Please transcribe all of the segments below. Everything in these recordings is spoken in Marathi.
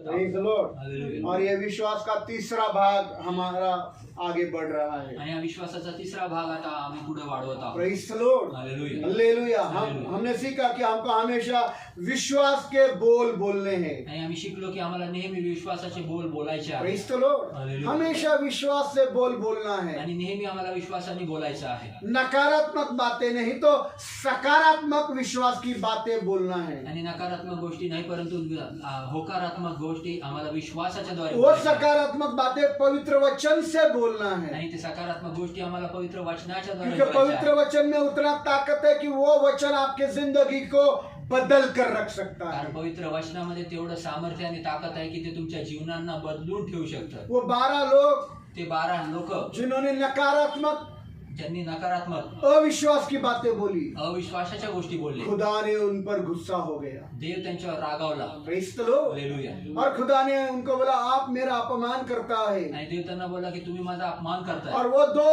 Praise the Lord. और ये विश्वास का तीसरा भाग हमारा आगे बढ़ रहा है. आणि या विश्वासाचा तिसरा भाग आता आम्ही पुढे वाढवत आहोत. Praise the Lord. Hallelujah. Hallelujah. हमने सीखा कि हमको हमेशा विश्वास के बोल बोलने हैं. आणि आम्ही शिकलो की आम्हाला नेहमी विश्वासाचे बोल बोलायचे आहे. Praise the Lord. हालेलुया. हमेशा विश्वास से बोल बोलना है. आणि नेहमी आम्हाला विश्वासाने बोलायचं आहे. नकारात्मक बातें नहीं तो सकारात्मक विश्वास की बातें बोलना है. आणि नकारात्मक गोष्टी नाही परंतु होकारात्मक गोष्टी आम्हाला विश्वासाच्या द्वारे वो सकारात्मक बातें पवित्र वचन से बोलना है. आणि ते सकारात्मक गोष्टी आम्हाला पवित्र वचनाच्या द्वारे क्योंकि पवित्र वचन में उतना ताकत है कि वो वचन आपके जिंदगी को बदल कर रख सकता है. कारण पवित्र वचनामध्ये तेवढं सामर्थ्य आणि ताकद आहे की ते तुमच्या जीवनांना बदलून ठेवू शकतं. वो 12 लोग ते 12 लोक जिन्होंने नकारात्मक ज्यांनी नकारात्मक अविश्वास की बातें बोली, अविश्वासाच्या गोष्टी बोलले, खुदा ने उन पर गुस्सा हो गया. देव त्यांच्यावर रागावला. Praise the Lord. हालेलुया. और खुदा ने उनको बोला आप मेरा अपमान करता है. आणि देव त्यांना बोला की तुम्ही माझा अपमान करताय. और वो दो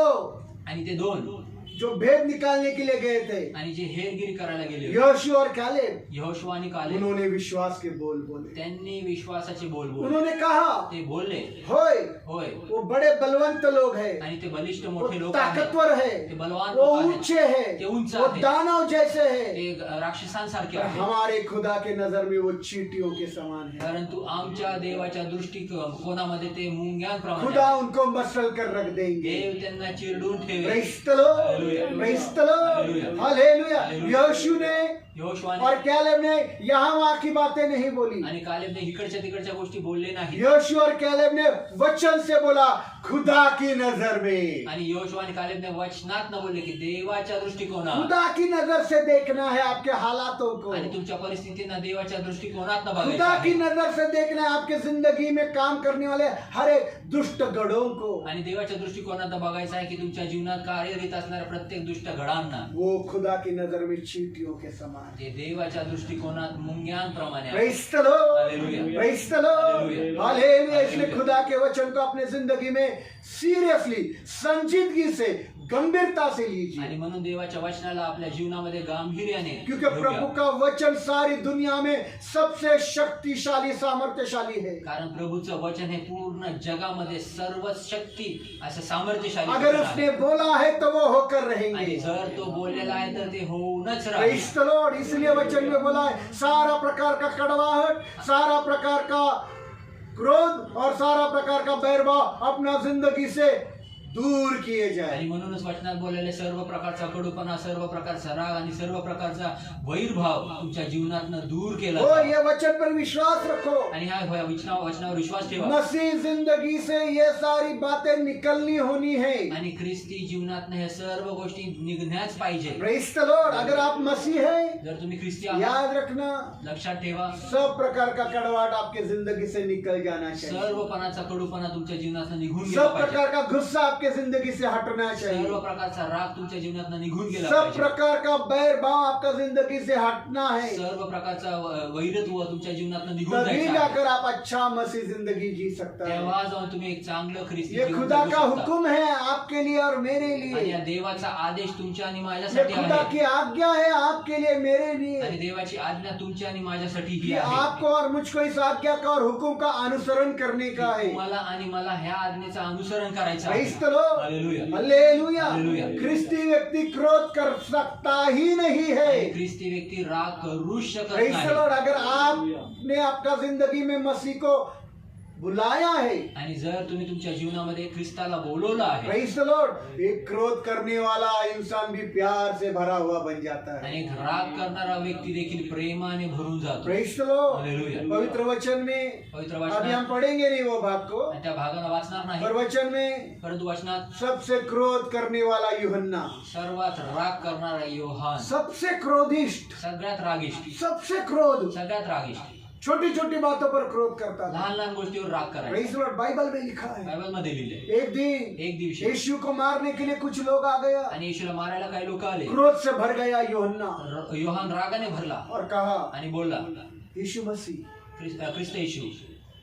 आणि ते दोन जो भेद निकालने के लिए गए थे, आणि जे हेरगिरी करायला गेले होते, यहोशू और कालेब, यहोशुआ आणि कालेब, उन्होंने विश्वास के बोल बोले. त्यांनी विश्वासाचे बोल बोलले. उन्होंने कहा ते बोलले होय होय. वो बड़े बलवंत लोग हैं, आणि ते बलिष्ठ वो मोठे लोक आहेत, ताकतवर है, ते बलवान वो लोक आहेत, ऊंचे है, ते उंच वो आहेत, दानव जैसे है. ते राक्षसांसारखे आहेत. हमारे खुदा के नजर में वो चींटियों के समान है. परंतु आमच्या देवाच्या दृष्टिकोनामध्ये ते मुंग्यांप्रमाणे खुदा आहेत. उनको मसल कर रख देंगे. देव त्यांना चिरडून ठेवेल. Praise the Lord. Hallelujah. Praise the Lord. Hallelujah. Hallelujah. Hallelujah. यहोशू ने यहोशुआने और कैलेब ने यहाँ वहाँ की बातें नहीं बोली. आणि कालेबने इकडच्या तिकडच्या गोष्टी बोलले नाही. यहोशू और कैलेब ने वचन से बोला खुदा की नजर में. आणि यहोशुआ आणि कालेबने वचनात न बोलले की देवाच्या दृष्टिकोनात, खुदा की नजर से देखना है आपके हालातों को. आणि तुमच्या परिस्थितींना देवाच्या दृष्टिकोनात न खुदा बघायचं की आहे. नजर से देखना है आपके जिंदगी में काम करने वाले हर एक दुष्ट गढ़ों को. आणि देवाच्या दृष्टिकोनात बघायचं आहे की तुमच्या जीवनात कार्यरत असणाऱ्या प्रत्येक दुष्ट घडांना वो खुदा की नजर में चींटियों के समान है. ते देवाच्या दृष्टिकोनात मुंग्यांप्रमाणे आहे. Praise the Lord. Hallelujah. Praise the Lord. Hallelujah. Hallelujah. इसलिए Hallelujah. खुदा के वचन को अपने जिंदगी में सीरियसली, संजीदगी से, गंभीरता से लीजिए. आणि म्हणून देवाच्या वचनाला आपल्या जीवनामध्ये गांभीर्याने क्योंकि घेऊया. प्रभु का वचन सारी दुनिया में सबसे शक्तिशाली, सामर्थ्यशाली है. कारण प्रभूचं वचन हे पूर्ण जगामध्ये सर्व शक्ती असं सामर्थ्यशाली अगर वचन उसने आहे. बोला है तो वो होकर आणि रहेंगे. जर तो बोललेला आहे तर ते होऊनच राहील. Praise the Lord. इसलिए वचन में बोला है सारा प्रकार का कड़वाहट, सारा प्रकार का क्रोध और सारा प्रकार का बैरभाव अपना जिंदगी से दूर किए जाए. आणि म्हणूनच वचनात बोललेले सर्व प्रकारचा कडूपणा, सर्व प्रकारचा राग आणि सर्व प्रकारचा वैरभाव तुमच्या जीवनातनं दूर केला वो जावा. ये वचन पर विश्वास रखो. आणि ह्या वचनावर विश्वास ठेवा. मसीह जिंदगी से ये सारी बातें निकलनी होनी है. आणि ख्रिस्ती जीवनातनं हे सर्व गोष्टी निघण्याच पाहिजे. Praise the Lord. अगर आप मसीह हैं, जर तुम्ही ख्रिस्ती आहात, याद रखना लक्षात ठेवा सब प्रकार का कड़वाहट आपके जिंदगी से निकल जाना चाहिए. सर्वपणाचा कडूपणा तुमच्या जीवनातनं निघून गेला सब पाहिजे. प्रकार का गुस्सा आपके जिंदगी से हटना चाहिए. सर्व प्रकारचा राग तुमच्या जीवनातनं निघून गेला सब पाहिजे. प्रकार का बैर भाव आपका जिंदगी से हटना है. सर्व प्रकारचा वैरत्व तुमच्या जीवनातनं निघून तभी जायचं आहे. जाकर आप अच्छा मसीह जिंदगी जी सकता है. तेव्हा जाऊन तुम्ही एक चांगलं ख्रिस्ती ये जीवन खुदा जगू का शकता. हुक्म है आपके लिए और मेरे आणि लिए. या देवाचा आदेश तुमच्या आणि ये माझ्यासाठी खुदा आहे. की आज्ञा है आपके लिए, मेरे आणि लिए, देवाची आज्ञा तुमच्या आणि माझ्यासाठी ही कि आहे. आपको और मुझको इस आज्ञा का और हुक्म का अनुसरण करने का है. तुम्हाला आणि मला ह्या आज्ञेचं अनुसरण करायचं आहे. Praise the Lord. Hallelujah. Hallelujah. Hallelujah. ख्रिस्ती व्यक्ति क्रोध कर सकता ही नहीं है. आणि ख्रिस्ती व्यक्ती राग करूच शकत Praise the नाही. Lord. अगर आपने आपका जिंदगी में मसीह को बुलाया है, आणि जर तुम्ही तुमच्या जीवनामध्ये ख्रिस्ताला बोलवलं आहे, Praise the Lord, एक क्रोध करने वाला इंसान भी प्यार से भरा हुआ बन जाता है. आणि एक राग करणारा व्यक्ती देखील प्रेमाने भरून जातो. Praise the Lord. हालेलुया. पवित्र वचन में पवित्र अभी वचनात हम पढ़ेंगे नहीं वो भाग को, आणि त्या भागाला वाचणार नाही, पर वचन में परंतु वचनात सबसे क्रोध करने वाला यूहन्ना, सर्वात राग करणारा योहान, सबसे क्रोधिष्ठ, सगळ्यात रागिष्ट, सबसे क्रोध, सगळ्यात रागिष्ट, छोटी छोटी बातों पर क्रोध करता था. लहान लहान गोष्टीवर राग करायचा. Praise the Lord. बाइबल में लिखा है बायबल मध्ये लिहिले. एक दिन एक दिवशी यीशु को मारने के लिए कुछ लोग आ गया. आणि येशूला मारायला काही लोक आले. क्रोध से भर गया यूहन्ना योहान रागाने भरला और कहा आणि बोलला, यीशु मसीह, ख्रिस्त येशू,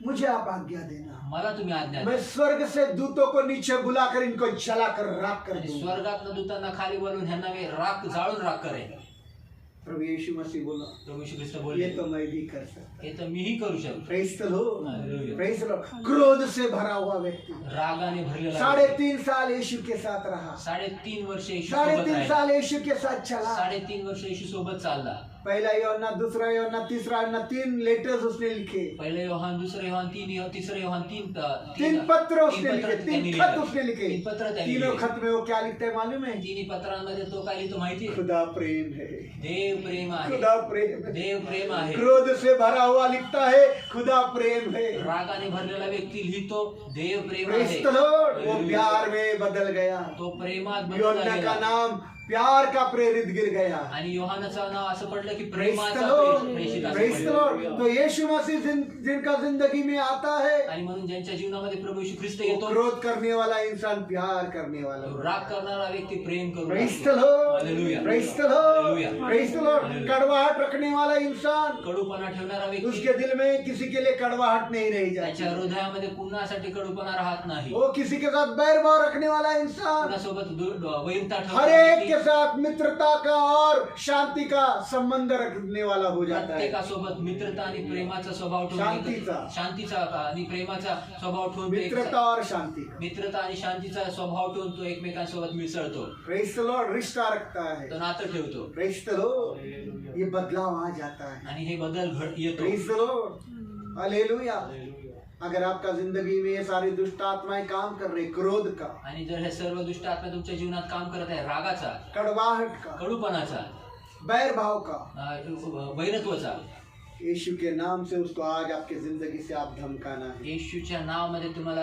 मुझे आप आज्ञा देना, मला तुम्ही आज्ञा मैं द्या. स्वर्ग से दूतों को नीचे बुलाकर इनको जलाकर राख कर आणि दूंगा. स्वर्गातनं दूतांना खाली बोलवून ह्यांना मी राग जाळून राग करेन. प्रभु यीशु मसीह बोला, प्रभू यीशु ख्रिस्त ये बोलले, तो मैं भी कर सकता। हे तर मीही करू शकतो. Praise the Lord, hallelujah. Praise the Lord. क्रोध से भरा हुआ व्यक्ति रागाने भरलेला 3.5 साल यीशु के साथ रहा, 3.5 वर्ष येशू सोबत 3.5 राहिला. साल यीशु के साथ चला। 3.5 वर्ष येशू सोबत चालला. पहला यूहन्ना, दूसरा यूहन्ना, तीसरा यूहन्ना, 3 लेटर्स उसने लिखे, पहिले योहान, दुसरे योहान, तिसरे योहान, 3 पत्र उसने लिखे, 3 त्यांनी खत लिहिले. उसने लिखे। 3 पत्र त्यांनी तीनों लिहिले. खत में वो क्या लिखता है मालूम है? तिन्ही पत्रांमध्ये तो काय लिहितो माहिती आहे? खुदा प्रेम है, देव प्रेम आहे. खुदा प्रेम है। देव प्रेम आहे. क्रोध से भरा हुआ लिखता है, खुदा प्रेम है। रागाने भरलेला व्यक्ती लिहितो, देव प्रेम प्रेज आहे. The Lord. वो हालेलुया. प्यार में बदल गया, तो प्रेमात बदलला यूहन्ना का गेला. नाम प्यार का प्रेरित गिर गया। आणि योहानाचं नाव असं पडलं की प्रेज द प्रेमाचा लॉर्ड, प्रेषित असं प्रेज द पडलं. लॉर्ड। तो यीशु मसीह जिनका जिंदगी में आता है, आणि म्हणून ज्यांच्या जीवनामध्ये प्रभू येशू ख्रिस्त वो येतो, क्रोध करने वाला इंसान प्यार करने वाला। तो राग करणारा व्यक्ती प्रेम करू प्रेज द लागतो. Lord, hallelujah. Praise the Lord, hallelujah. Praise the Lord. Hallelujah. कड़वाहट रखने वाला इंसान, कडूपणा ठेवणारा व्यक्ती, उसके दिल में किसी के लिए कड़वाहट नहीं रही जाती। त्याच्या हृदयामध्ये पुन्हासाठी कडूपणा राहत नाही. वो किसी के साथ बैर भाव रखने वाला इंसान कुणासोबत वैरता हर ठेवणारा एक व्यक्ती, के साथ मित्रता का और शांति का संबंध रखने वाला हो जाता है। प्रत्येकासोबत मित्रता आणि प्रेमाचा स्वभाव ठेवून शांतीचा. शांतीचा आणि प्रेमाचा स्वभाव ठेवून तो एक- मित्रता और शांति का। मित्रता आणि शांतीचा स्वभाव ठेवून तो एकमेकांसोबत मिसळतो, प्रेज द लॉर्ड, रिश्ता रखता है। तो नातं ठेवतो. प्रेज द लॉर्ड, ये बदलाव आ जाता है। आणि हे बदल येतो. Praise the Lord, hallelujah. अगर आपका जिंदगी में ये सारी दुष्ट आत्माएं काम कर रही, क्रोध का, आणि जर हे सर्व दुष्ट आत्मा तुमच्या जीवनात काम करत आहे, रागाचा, कड़वाहट का, कडूपणाचा, बैर भाव का, वैरत्वाचा, यीशु के नाम से उसको आज आपके जिंदगी से आप धमकाना है। येशूच्या नावामध्ये तुम्हाला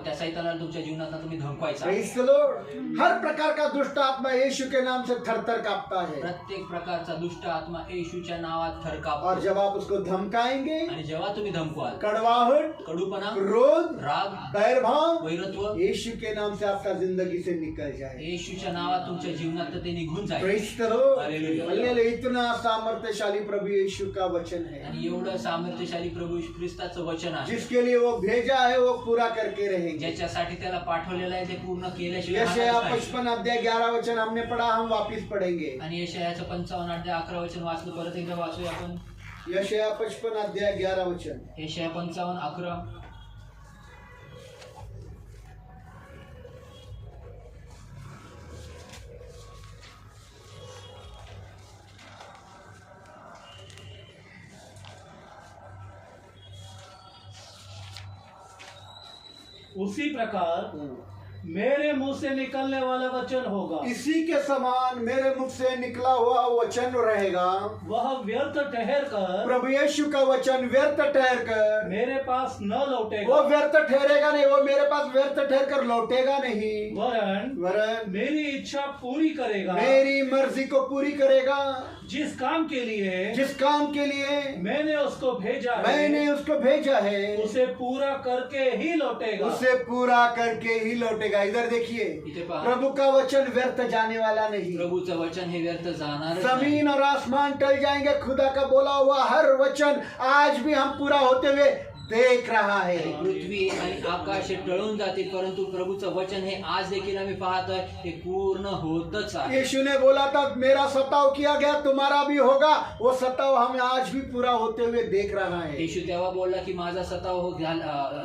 त्या सैतानाला तुमच्या जीवनात तुम्ही धमकायचा. Praise the Lord. हर प्रकार का दुष्ट आत्मा यीशु के नाम से थरथर कांपता है, प्रत्येक प्रकारचा दुष्ट आत्मा येशूच्या नावात और थरकापतो. जब आप उसको धमकाएंगे, आणि जेव्हा तुम्ही धमकवाल, कड़वाहट, कडूपणा, क्रोध, राग, बैर भाव वैरत्व यीशु के नाम से आपका जिंदगी से निकल जाए। येशूच्या नावात तुमच्या जीवनात ते निघून जाईल. Praise the Lord, hallelujah. Hallelujah. इतना सामर्थ्यशाली प्रभु यीशु का वचन है, आणि एवढं सामर्थ्यशाली प्रभू येशू ख्रिस्ताचं वचन आहे, जिसके लिए वो भेजा है वो पूरा करके रहेंगे। ज्याच्यासाठी त्याला पाठवलेलं आहे ते पूर्ण केल्याशिवाय यशायाह राहणार नाही. 55 अध्याय 11 वचन हमने पढ़ा, हम वापिस पढ़ेंगे। आणि यशायाचं 55 अध्याय 11 वचन वाचलं, परत एकदा वाचूया आपण. यशायाह 55 अध्याय 11 वचन। यशाया 55 11. उसी प्रकार मेरे मुंह से निकलने वाला वचन होगा, इसी के समान मेरे मुख से निकला हुआ वचन रहेगा। वह व्यर्थ ठहर कर प्रभु यीशु का वचन व्यर्थ ठहर कर, मेरे पास न लौटेगा, वो व्यर्थ ठहरेगा नहीं, वो मेरे पास व्यर्थ ठहर कर लौटेगा नहीं, वरन वरन मेरी इच्छा पूरी करेगा। मेरी मर्जी को पूरी करेगा। जिस काम के लिए जिस काम के लिए मैंने उसको भेजा मैंने है, उसको भेजा है, उसे पूरा करके ही लौटेगा। उसे पूरा करके ही लौटेगा। इधर देखिए, इथे पहा, प्रभु का वचन व्यर्थ जाने वाला नहीं। प्रभूचं वचन हे व्यर्थ जाणार जमीन और आसमान टल जाएंगे, खुदा का बोला हुआ हर वचन आज भी हम पूरा होते हुए देख रहा है। पृथ्वी आणि आकाश हे टळून जातील, परंतु प्रभूचं वचन हे आज देखील आम्ही पाहतोय ते पूर्ण होतच आहे. यीशु ने बोला था मेरा सताव किया गया, तुम्हारा भी होगा। वो सताव हमें आज भी पूरा होते हुए देख रहा है। येशू तेव्हा बोलला की माझा सताव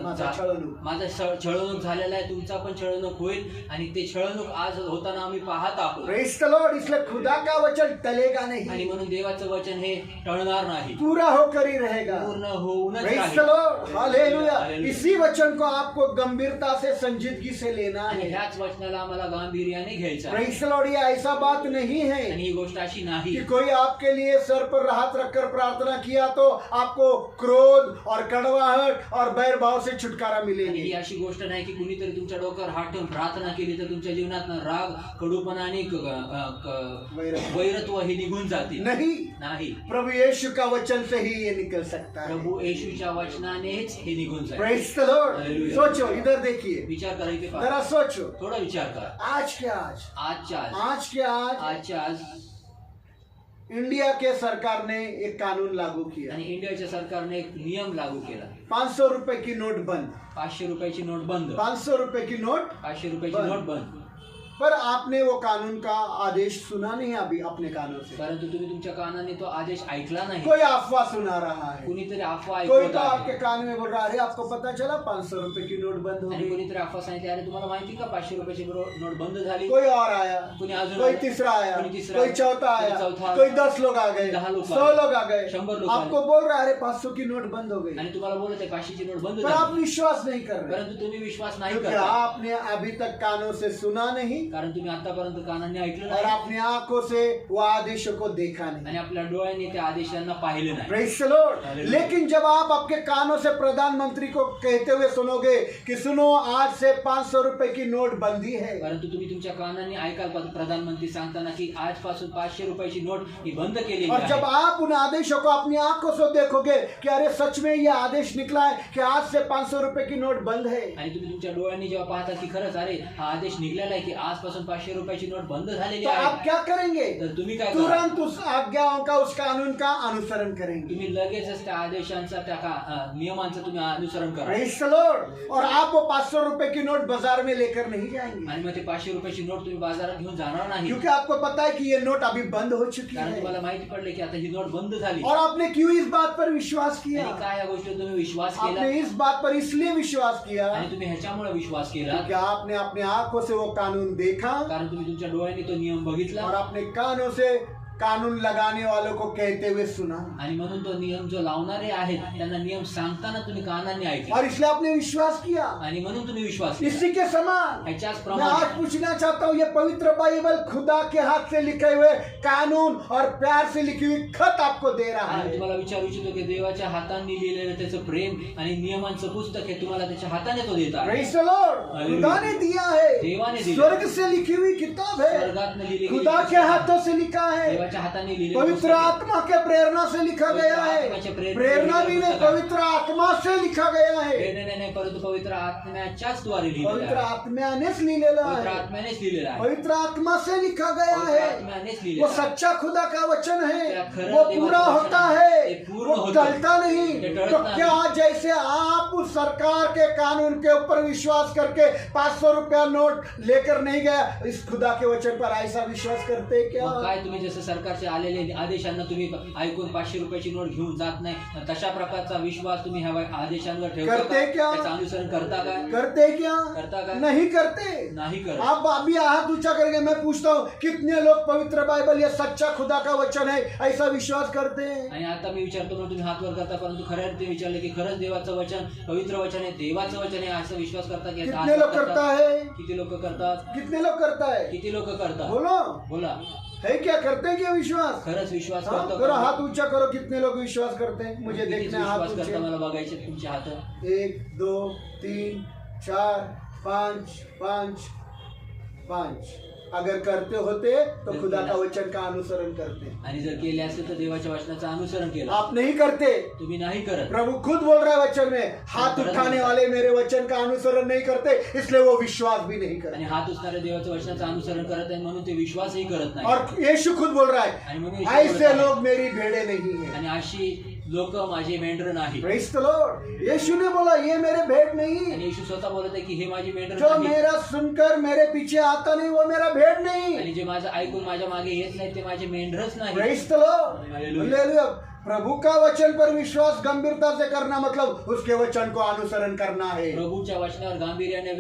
माझा छळणूक. माझा छळणूक झालेला आहे, तुमचा पण छळणूक होईल, आणि ते छळणूक आज होताना आम्ही पाहत आहोत. Praise the Lord. इसलिए खुदा का वचन टलेगा आणि नहीं, म्हणून देवाचं वचन हे टळणार नाही, पूरा होकर ही रहेगा। पूर्ण होऊनच प्रेज द राहील. Lord, hallelujah. हालेलुया. इसी वचन को आपको गंभीरता से संजीदगी से लेना आणि है। ह्याच वचनाला आम्हाला गांभीर्याने घ्यायचं आहे. Praise the Lord. ये ऐसा बात नहीं है आणि ही गोष्ट अशी नाही कि कोई आपके लिए सर पर हाथ रखकर प्रार्थना किया तो आपको क्रोध और कड़वाहट और बैर भाव से छुटकारा आणि ही मिलेगी। अशी गोष्ट नाही की कुणीतरी तुमच्या डोक्यावर हात ठेवून प्रार्थना केली तर तुमच्या जीवनात राग, कडूपणा आणि वैरत्व हे निघून जातील. नहीं, नाही, प्रभु यीशु का वचन से ही ये निकल सकता है। प्रभू येशूच्या वचनानेच हे निघून जाईल. Praise the Lord. हालेलुया. सोचो, इधर देखिए, विचार करा, इथे पहा. जरा सोचो, थोडा विचार करा. आज के आज, आजच्या आज, आज के आज आजच्या आज इंडिया के सरकार ने एक कानून लागू किया। आणि इंडियाच्या सरकारने एक नियम लागू केला. 500 रुपए की नोट बंद, 500 रुपयाची नोट बंद. 500 रुपए की नोट 500 रुपयाची बंद. नोट बंद. पर आपने वो कानून का आदेश सुना नहीं अभी अपने कानों से। परंतु तुम्ही तुमच्या कानाने तो आदेश ऐकला नाही. कोई अफवाह सुना रहा है, कुणीतरी अफवा कोई ऐकवत तो आपके आहे कान में बोल रहा है, अरे आपको पता चला 500 रुपए की नोट बंद हो आणि गई। कुणीतरी अफवा सांगितली, अरे तुम्हाला माहिती का 500 रुपयाची नोट बंद झाली. कोई और आया, कोणी अजून कोई आलं, तीसरा आया, कोणी तिसरा कोई आला, चौथा कोणी आया, चौथा, कोई 10 लोग आ गए, 10 लोग 100 आले, लोग आ गए, 100 लोग आपको बोल रहा है अरे 500 की नोट बंद हो गई, आणि तुम्हाला बोलत आहे 500 ची नोट बंद पर आप झाली. विश्वास नहीं कर रहे परंतु तुम्ही विश्वास नाही क्योंकि करता, आपने अभी तक कानों से सुना नहीं कारण तुम्ही आतापर्यंत कानाने ऐकलं और नाही अपनी आंखों से वो आदेशों को देखा नहीं। आणि आपल्या डोळ्यांनी त्या आदेशांना पाहिलं नाही. Praise the Lord. Hallelujah. लेकिन जब आप आपके कानों से प्रधानमंत्री को कहते हुए सुनोगे कि सुनो आज से 500 रुपए की नोट बंदी है, परंतु तुम्ही तुमच्या कानांनी ऐकाल प्रधानमंत्री सांगताना की आजपासून 500 रुपयाची नोट ही बंद केलेली और जब आहे. आप उन आदेशों को अपनी आंखों से देखोगे कि अरे सच में ये आदेश निकला है कि आज से 500 रुपए की नोट बंद है, आणि तुम्ही तुमच्या डोळ्यांनी जेव्हा पाहता की खरंच अरे हा आदेश निघालेला आहे की आजपासून 500 रुपयाची नोट बंद झालेली तो आप आहे, क्या करेंगे? तर तुम्ही काय करा? तुरंत उस आज्ञाओं का, उस कानून का अनुसरण करेंगे। तुम्ही लगेचच त्या आदेशांचा त्या नियमांचं तुम्ही अनुसरण करा. Praise the Lord. और आप वो 500 रुपए की नोट बाजार में लेकर नहीं जाएंगे आणि मग ते 500 रुपयाची नोट तुम्ही बाजारात घेऊन जाणार नाही, क्योंकि आपको पता है कि ये नोट अभी बंद हो चुकी कारण है। तुम्हाला माहिती पडले की आता ही नोट बंद झाली. और आपने क्यों इस बात पर विश्वास किया? आणि काय या गोष्टीवर तुम्ही विश्वास केला? आपने इस बात पर इसलिए विश्वास किया आणि तुम्ही ह्याच्यामुळे विश्वास केला कि आपने अपने आंखों से वो कानून देखा कारण तुम्ही तुमच्या डोळ्यांनी तो नियम बघितला और अपने कानों से कानून लगाने वालों को कहते हुए सुना, आणि म्हणून तो नियम जो लावणारे आहेत त्यांना नियम सांगताना तुम्ही कानांनी ऐकला और इसलिए आपने विश्वास किया। आणि म्हणून तुम्ही विश्वास केला. इसी के समान ह्याच्याच मैं प्रमाणे आज पूछना चाहता हूँ, ये पवित्र बाइबल खुदा के हाथ से लिखे हुए कानून और प्यार से लिखी हुई खत आपको दे रहा आणि है। तुम्हाला विचारू इच्छितो की देवाच्या हातांनी लिहिलेलं त्याचं प्रेम आणि नियमांचं पुस्तक हे तुम्हाला त्याच्या हाताने तो देत आहे. Praise the Lord. खुदा ने दिया देवाने है, दिया. स्वर्ग से लिखी हुई किताब है, स्वर्गातनं लिहिलेली खुदा के हाथों से लिखा है, देवाच्या हाताने लिहिलेलं पवित्र पुस्तक आहे. आत्मा के प्रेरणा से लिखा गया है। आत्म्याच्या प्रेरणा भी नहीं, पवित्र आत्मा से लिखा गया है, नाही, परंतु पवित्र आत्म्याच्याच द्वारे लिहिलेलं पवित्र आहे. आत्म्यानेच लिहिलेला पवित्र है, आत्म्यानेच लिहिलेलं आहे. पवित्र आत्मा से लिखा गया पवित्र है। आत्म्यानेच वो लिहिलेलं आहे. सच्चा खुदा का वचन है, त्या खरं वो देवाचं पूरा वचन होता आहे. है, ते पूर्ण वो होतं. टलता नहीं। ते टळत तो नाही. क्या जैसे आप उस सरकार के कानून के ऊपर विश्वास करके 500 रुपया नोट लेकर नहीं गया, इस खुदा के वचन पर ऐसा विश्वास करते क्या? मग काय तुम्ही जसं सरकारचे आलेले आदेशांना तुम्ही ऐकून 500 रुपयाची नोट घेऊन जात नाही, तशा प्रकारचा विश्वास तुम्ही ह्या आदेशांवर ठेवता करते का? क्या? त्याचं अनुसरण करता काय? करते क्या? करता काय? नहीं करते। नाही करत. आप अभी हाथ ऊंचा करके मैं पूछता हूँ, कितने लोग पवित्र बाइबल ये सच्चा खुदा का वचन है ऐसा विश्वास करते हैं? आणि आता मी विचारतो म्हणून तुम्ही हात वर करता, परंतु खऱ्या अर्थी विचारले की खरंच देवाचं वचन पवित्र वचन आहे, देवाचं वचन आहे असं विश्वास करता की कितने लोग करता है? किती लोक करतात? कितने लोग करता है? किती लोक करतात? बोलो, बोला. है क्या? करते हैं क्या विश्वास? खरंच विश्वास हाँ, करतो करो का? हाथ ऊंचा करो, कितने लोग विश्वास करते हैं? मुझे किती देखना है हाथ विश्वास करता ऊंचे। मला बघायचे तुमचे हात. 1 2 3 4 5 5 5 अगर करते होते तो खुदा का वचन का अनुसरण करते। आणि जर केले असते तर देवाच्या वचनाचं अनुसरण केलं. आप नहीं करते। तुम्ही नाही करत. प्रभु खुद बोल रहा है वचन में, हाथ उठाने वाले मेरे वचन का अनुसरण नहीं करते, इसलिए वो विश्वास भी नहीं आणि करते। हात उचणारे देवाच्या वचनाचं अनुसरण करत आहे म्हणून ते विश्वासही करत नाही. और यीशु खुद बोल रहा आणि म्हणून है, येशू बोलत ऐसे आहे, लोग मेरी भेड़े नहीं है। आणि अशी लोक माझे मेंढर नाही. Praise the Lord. यीशु ने बोला ये मेरे भेड़ नहीं, आणि येशू स्वतः बोलत आहे की हे माझी मेंढर जो नाही. मेरा सुनकर मेरे पीछे आता नहीं वो मेरा भेड़ नहीं। आणि जे माझं ऐकून माझ्या मागे येत नाही ते माझे मेंढरच नाही. Praise the Lord. Hallelujah. Hallelujah. प्रभु का वचन पर विश्वास गंभीरता से करना मतलब उसके वचन को अनुसरण करना है। प्रभूच्या वचनावर गांभीर्याने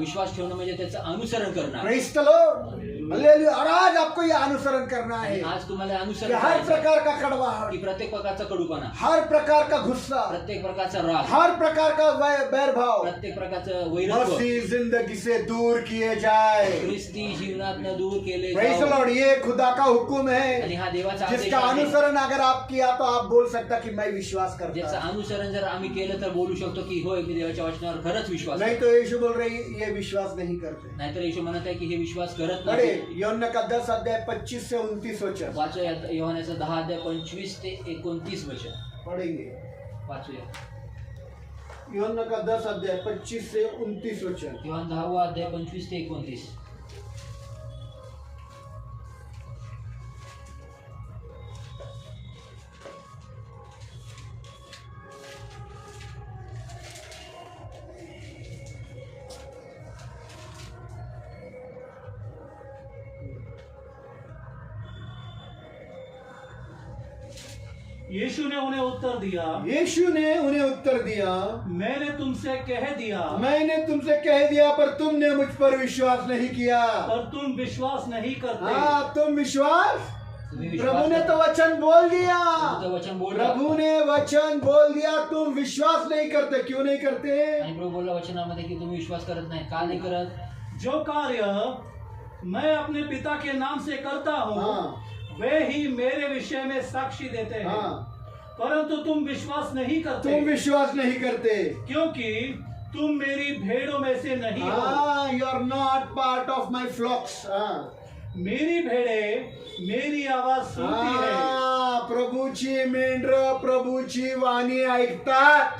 विश्वास ठेवणं म्हणजे त्याचं अनुसरण करणं. Praise the Lord. Hallelujah. और आज आपको ये अनुसरण करना आणि है आज तुम्हाला कि अनुसरण हर करायचं आहे. प्रकार का कड़वाहट, की प्रत्येक प्रकारचा कडूपणा, हर प्रकार का गुस्सा, प्रत्येक प्रकारचा राग, हर प्रकार का बैरभाव प्रत्येक प्रकारचं वैरत्व मसीह जिंदगी से दूर किए जाए। ख्रिस्ती जीवनातनं दूर केले Praise the जावं. Lord. ये खुदा का हुक्म आणि है हा देवाचा आदेश जिसका आहे. अनुसरण अगर आप किया तो आप बोल सकता कि मैं विश्वास ज्याचं करता हूं। अनुसरण जर आम्ही केलं तर बोलू शकतो की होय मी देवाच्या वचनावर खरंच विश्वास नहीं करतो. तो यीशु बोल रही ये विश्वास नहीं करते। नाहीतर येशू म्हणत आहे की हे विश्वास करत अरे नाही. यूहन्ना का 10 अध्याय 25 से 29 वचन वाचूया योहानाचं 10 अध्याय 25 ते 29 वचन पढ़ेंगे। वाचूया. यूहन्ना का 10 अध्याय 25 से 29 वचन। योहान 10 अध्याय 25 ते 29. यीशु ने उन्हें उत्तर दिया, यीशु ने उन्हें उत्तर दिया, मैंने तुमसे कह दिया, मैंने तुमसे कह दिया पर तुमने मुझ पर विश्वास नहीं किया। पर तुम विश्वास नहीं करते। हाँ, तुम विश्वास, तुम्ही विश्वास प्रभु ने करता. तो वचन बोल दिया, प्रभू तो वचन बोल रहा. प्रभु ने वचन बोल दिया, तुम विश्वास नहीं करते। क्यों नहीं करते? आणि प्रभू बोलला वचनामध्ये की तुम्ही विश्वास करत नाही. का नाही करत? जो कार्य मैं अपने पिता के नाम से करता हूँ, हाँ, वे ही मेरे विषय में साक्षी देते हैं। हाँ, परंतु तुम विश्वास नहीं करते, तुम विश्वास नहीं करते। क्योंकि तुम मेरी भेड़ों में से नहीं हो। हाँ, you are not part of my flocks. मेरी भेड़े मेरी आवाज सुनती है। प्रभूची मेंढर प्रभूची वाणी ऐकतात।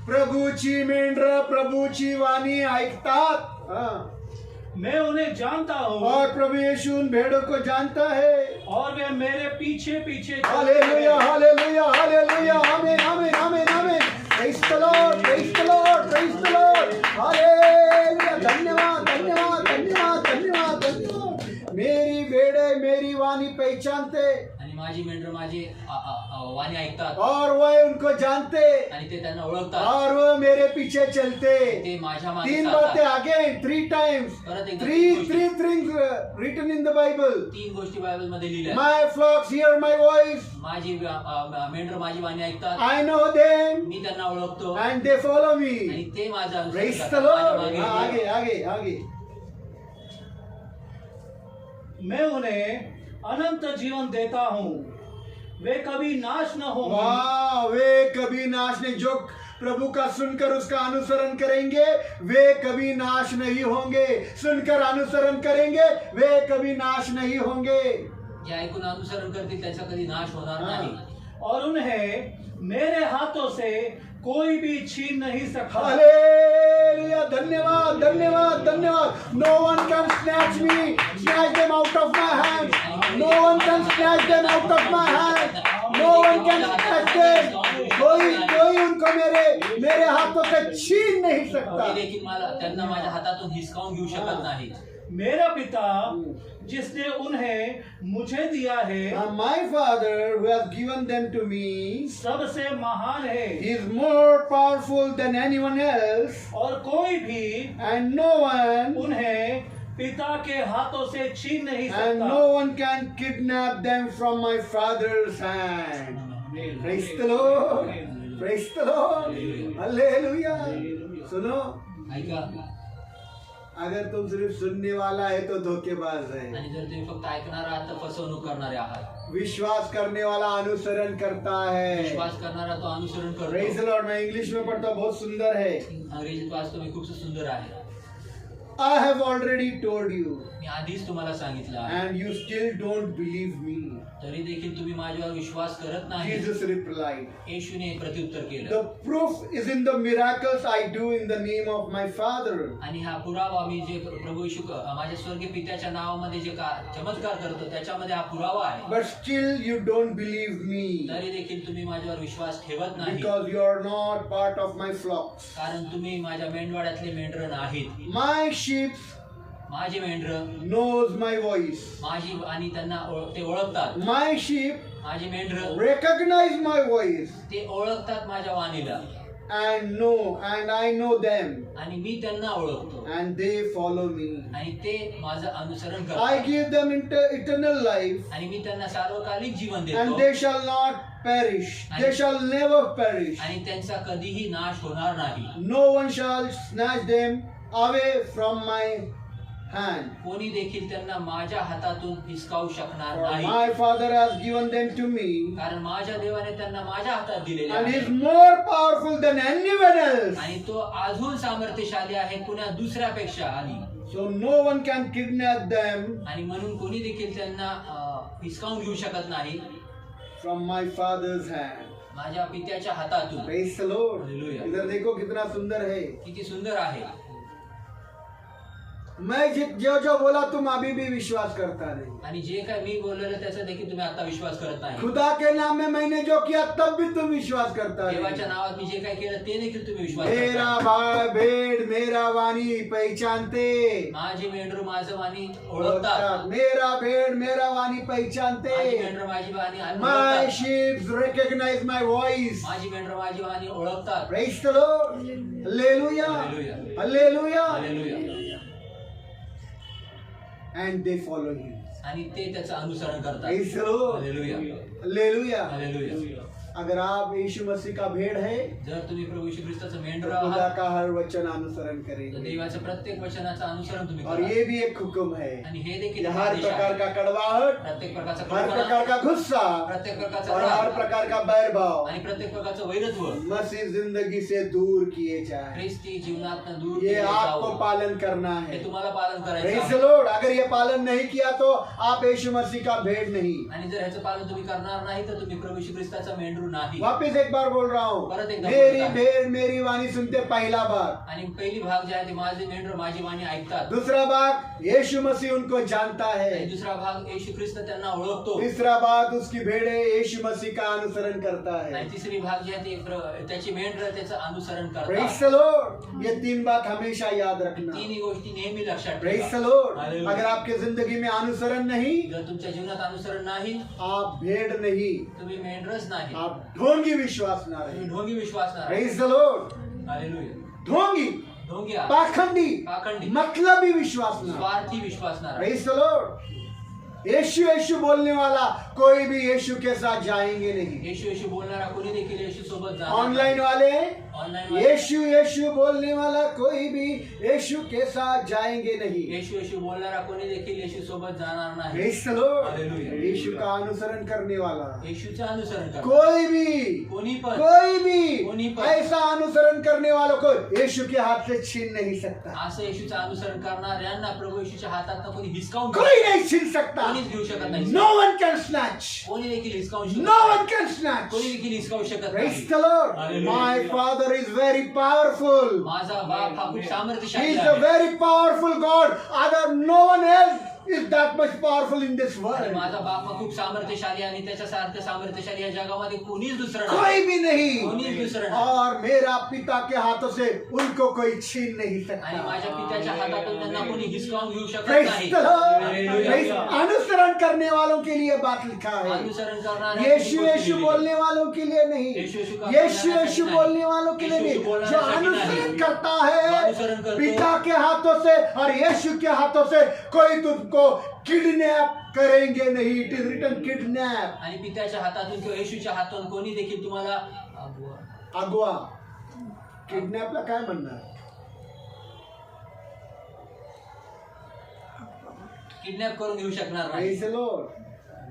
प्रभूची मेंढर प्रभूची वाणी ऐकतात। हाँ, मैं उन्हें जानता हूँ और प्रभु यीशु उन भेड़ों को जानता है। और वे मेरे पीछे पीछे हालेलुया, हालेलुया, हालेलुया, आमीन, आमीन, आमीन, आमीन। Praise the Lord, praise the Lord, praise the Lord. Hallelujah, धन्यवाद, धन्यवाद, धन्यवाद, धन्यवाद, धन्यवाद। मेरी भेड़े मेरी वाणी पहचानते आणि माझी मेंढर माझी वाणी ऐकतात और वह उनको जानते आणि ते त्यांना ओळखतात. और वो मेरे पीछे चलते। ते माझ्या मागे तीन चालतात. बातें आगे, 3 times, परत एकदा three तीन गोष्टी. things written in the Bible. तीन गोष्टी बायबल मध्ये लिहिल्या. My flocks hear my voice. माझी मेंढर माझी वाणी ऐकतात. I know them मी त्यांना ओळखतो and they follow me. आणि ते माझं अनुसरण Praise the करतात. Lord. माझ्या मागे हाँ, आगे येतात. आगे आगे। मैं उन्हें अनंत जीवन देता हूँ, वे कभी नाश न हो। वाह, वे कभी नाश नहीं। जो प्रभु का सुनकर उसका अनुसरण करेंगे वे कभी नाश नहीं होंगे। सुनकर अनुसरण करेंगे वे कभी नाश नहीं होंगे। जे ऐकून अनुसरण करतील त्याचा कधी नाश होणार नाही. और उन्हें मेरे हाथों से कोई भी छीन नहीं सकता। हालेलुया, धन्यवाद, धन्यवाद, धन्यवाद। No one can snatch me, snatch them out of my hand. No one can snatch them out of my hand. No one can snatch them. कोई उनको मेरे हाथों से छीन नहीं सकता। कोणी देखील मला त्यांना माझ्या हातातून हिसकावून घेऊ शकत नाही. मेरा पिता जिसने उन्हें मुझे दिया है, My Father who has given them to me, सबसे महान है। he is more powerful than anyone else, और कोई भी and no one उन्हें पिता के हाथों से छीन नहीं and सकता। no one can kidnap them from my Father's hand. Praise the Lord. Praise the Lord. Hallelujah. सुनो, ऐका. अगर तुम सिर्फ सुनने वाला है तो धोखेबाज है। आणि जर तुम्ही फक्त ऐकणार आहात तर फसवणूक करणारे आहात. विश्वास करने वाला अनुसरण करता है। विश्वास करणारा तो अनुसरण Praise the करतो. Lord. मैं इंग्लिश में पढ़ता हूँ, बहुत सुंदर है। अंग्रेजीत वाचतो मी, खूप सुंदर आहे. I have already told you मी आधीच तुम्हाला सांगितलं आहे. and you still don't believe me. तरी देखील तुम्ही माझ्यावर विश्वास करत नाही. Jesus replied, येशूने प्रत्युत्तर केलं. the proof is in the miracles I do in the name of my Father. आणि हा पुरावा मी जे प्रभू येशू माझ्या स्वर्गीय पित्याच्या नावामध्ये जे चमत्कार करतो त्याच्यामध्ये हा पुरावा आहे. But still you don't believe me तरी देखील तुम्ही माझ्यावर विश्वास ठेवत नाही. because you are not part of my flocks. कारण तुम्ही माझ्या मेंढवाड्यातले मेंढर नाहीत. My sheep माझी मेंढर knows my voice. माझी आणि त्यांना ते ओळखतात. My sheep माझी मेंढर recognize my voice ते ओळखतात माझ्या वाणीला and I know them आणि मी त्यांना ओळखतो and they follow me. आणि ते माझं अनुसरण I करतात. give them eternal life आणि मी त्यांना सार्वकालिक जीवन and देतो they shall not perish. They shall never perish. आणि त्यांचा कधीही नाश होणार नाही. No one shall snatch them away from my hand. कोणी देखील त्यांना माझ्या हातातून हिसकावू शकणार For नाही. my Father has given them to me कारण माझ्या देवाने त्यांना माझ्या हातात दिलेले and आहे. is more powerful than anyone else. आणि तो अजून सामर्थ्यशाली आहे कुणा दुसऱ्यापेक्षा. आणि So no one can kidnap them आणि म्हणून कोणी देखील त्यांना हिसकावून घेऊ शकत नाही from my Father's hand. माझ्या पित्याच्या हातातून. Praise the Lord. Hallelujah. इधर देखो कितना सुंदर है. किती सुंदर आहे. मैं जो जो बोला तुम अभी भी विश्वास करता नहीं। आणि जे काय मी बोललेलं त्याचा देखील तुम्ही आता विश्वास करत नाही. खुदा के नाम में मैंने जो किया तब भी तुम विश्वास करता देवाच्या नहीं। नावात मी जे काय केलं ते देखील तुम्ही विश्वास करत मेरा नाही. भाई भेड़ मेरा वाणी पहचानते, माझी मेंढरू माझं वाणी ओळखतात. मेरा भेड़ मेरा वाणी माझी पहचानते। मेंढर माझी वाणी My ओळखतात. sheep recognize my voice. माझी मेंढर माझी वाणी ओळखतात. Praise the Lord. Hallelujah. Hallelujah. Hallelujah. Hallelujah. And they follow him. आणि ते त्याचं अनुसरण करतात. Praise the Lord. Hallelujah. Hallelujah. Hallelujah. अगर आप यीशु मसीह का भेड़ है जर तुम्ही प्रभू येशू ख्रिस्ताचं मेंढर तो खुदा आहात का हर वचन अनुसरण तर करेंगे। देवाच्या प्रत्येक वचनाचं अनुसरण तुम्ही और करा. ये भी एक हुक्म है आणि हे देखील कि एक हर आदेश आहे. प्रकार का कड़वाहट, प्रत्येक प्रकारचा हर कडवपणा, प्रकार का गुस्सा प्रत्येक प्रकारचा और हर राग प्रकार का बैरभाव आणि प्रत्येक प्रकारचं वैरत्व मसीह जिंदगी से दूर किए जाए। ख्रिस्ती जीवनातनं दूर ये केलं आपको जावं. पालन करना है। हे तुम्हाला पालन Praise करायचं the आहे. Lord. अगर ये पालन नहीं किया तो आप यीशु मसीह का भेड़ नहीं। आणि जर ह्याचं पालन तुम्ही करणार नाही तर तुम्ही प्रभू येशू ख्रिस्ताचा मेंढरू नाही. वापिस एक बार बोल रहा हूँ, परत एकदा मेरी बोलत आहे. भेड़ मेरी वाणी सुनते, पहला भाग। आणि पहिली भाग जे आहे ते माझे मेंढर माझी वाणी ऐकतात. दूसरा भाग, यीशु मसीह उनको जानता आणि है। दुसरा भाग येशू ख्रिस्त त्यांना ओळखतो. तीसरा बात, उसकी भेड़े यीशु मसीह का अनुसरण करता है। आणि तिसरी भाग जे आहे ते त्याची मेंढर त्याचं अनुसरण Praise करतात. the Lord. ये तीन बात हमेशा याद रखना। तिन्ही गोष्टी नेहमी लक्षात Praise ठेवा. the Lord. Hallelujah. अगर आपके जिंदगी में अनुसरण नहीं, जर तुमच्या जीवनात अनुसरण नाही आप भेड़ नहीं, तुम्ही मेंढरच नाही, आप ढोंगी विश्वास ना तुम्ही रहे। ढोंगी विश्वास नाही. Praise the Lord. हालेलुया. ढोंगी, ढोंगी आहात. पाखंडी, पाखंडी, मतलबी विश्वास ना। स्वार्थी विश्वास नाही. Praise the Lord. यीशु यीशु बोलने वाला कोई भी यीशु के साथ जाएंगे नहीं। येशू येशू बोलणारा कोणी देखील येशू सोबत जाणार ऑनलाइन वाले, ऑनलाइन यीशु यीशु बोलने वाला कोई भी यीशु के साथ जाएंगे नहीं। येशू येशू बोलणारा कोणी देखील येशू सोबत जाणार नाही. Praise the Lord. Hallelujah. यीशु का अनुसरण करने वाला येशूचं अनुसरण करा. कोई भी, कोणी पण कोई कोणी भी पण ऐसा अनुसरण करने वालों को यीशु के हाथ से छीन नहीं सकता। असं येशूचं अनुसरण करणाऱ्यांना प्रभू येशूच्या हातात कोणी हिसकावून कोई नहीं छीन सकता। कोणीच घेऊ शकत नाही. No one can snatch. कोणी देखील हिसकावू शकत No नाही. one can snatch. कोणी देखील हिसकावू शकत Praise नाही. the Lord. Hallelujah. My Father is very powerful. माझा बाप हा खूप He सामर्थ्यशाली is a आहे. very powerful God. Other no one else is that much powerful in this आणि world. माझा बाप हा खूप सामर्थ्यशाली आणि त्याच्यासारखं सामर्थ्यशाली या जगामध्ये कोणीच दुसरं नाही. कोई भी नहीं। कोणीच दुसरं नाही. और मेरा पिता के हाथों से उनको कोई छीन नहीं आणि सकता। माझ्या पित्याच्या हातातून त्यांना कोणी हिसकावून घेऊ शकत Praise नाही. the Lord. Hallelujah. Praise- अनुसरण करने वालों के लिए बात लिखा है। अनुसरण करणाऱ्या यीशु कोणी यीशु गोष्टी बोलने वालों के लिए नहीं, यीशु यीशु का यीशु बोलण्यासाठी यीशु नाही. बोलने वालों के लिए यीशु नहीं, बोलण्यासाठी जो नाही. अनुसरण करता जो है अनुसरण करतो. पिता के हाथों से और यीशु के हाथों से कोई तुमको किडनैप करेंगे नहीं। It is written kidnap. आणि पित्याच्या हातातून किंवा येशूच्या हातून कोणी देखील तुम्हाला अगवा, किडनॅपला काय म्हणणार? किडनॅप करून घेऊ शकणार नाही. Praise the Lord.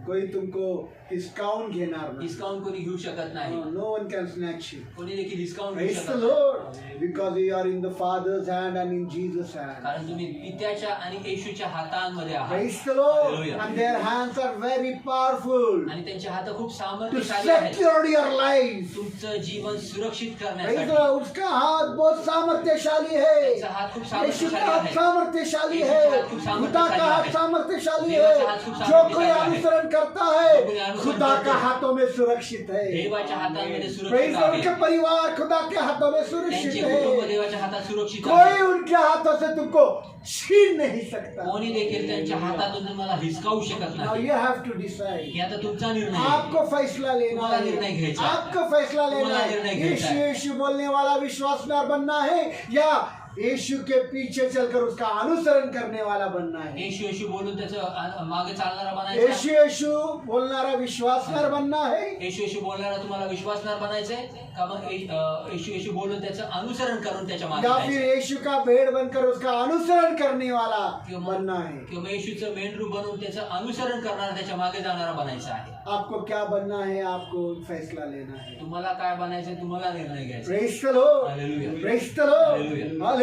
कोई तुमको हिसकावून घेणार नाही। हिसकावून कोणी घेऊ शकत नाही. No one can snatch you. कोणी देखील हिसकावून घेऊ Praise the शकत Lord. नाही. Because you are in the Father's hand and in Jesus' hand. कारण तुम्ही पित्याच्या आणि येशूच्या हातांमध्ये आहात. Praise the Lord. Hallelujah. And their hands are very powerful आणि त्यांचे हात खूप to सामर्थ्यशाली आहेत secure your life. तुमचं जीवन सुरक्षित Praise the करण्यासाठी. Lord. उसका हाथ बहुत सामर्थ्यशाली है। त्यांचा हात खूप यीशु का सामर्थ्यशाली हाथ आहे. सामर्थ्यशाली यीशु है। का हाथ खूप खुदा का हाथ सामर्थ्यशाली सामर्थ्यशाली देवाचा है। हात खूप जो सामर्थ्यशाली कोई आहे. अनुसरण करता जो है कोई अनुसरण खुदा करता का है. हाथों में सुरक्षित है। देवाच्या हातांमध्ये सुरक्षित Praise the Lord. आहे. उनके परिवार खुदा के हाथों में सुरक्षित त्यांचे कुटुंब है। देवाच्या हातात सुरक्षित कोई आहे. उनके हाथों से तुमको छीन नहीं सकता। कोणी देखील त्यांच्या हातातून तुम्हाला हिसकावू शकत Now नाही. you have to decide. हे आता तुमचा निर्णय आहे. आपको फैसला लेना तुम्हाला निर्णय है। घ्यायचा आहे. आपको फैसला लेना तुम्हाला निर्णय है। घ्यायचा यीशु आहे. यीशु बोलने वाला विश्वासदार बनना है या यीशु के पीछे चलकर उसका अनुसरण करने वाला बनना है। येशू येशू बोलून त्याचं मागे चालणारा बनायचं यीशु यीशु बोलणारा विश्वासदार बनना है येशू येशू बोलणारा तुम्हाला विश्वासणार बनायचंय का मग येशू येशू बोलून त्याचं अनुसरण करून त्याच्या मागे या फिर जायचं? यीशु का भेड़ बनकर उसका अनुसरण करने वाला बनना है। किंवा येशूचं मेंढरू बनवून त्याचं अनुसरण करणारा त्याच्या मागे जाणारा बनायचं आहे. आपको क्या बनना है, आपको फैसला लेना है। तुम्हाला काय बनायचंय तुम्हाला निर्णय घ्यायचा. Praise the Lord. Hallelujah. Praise the Lord. Hallelujah.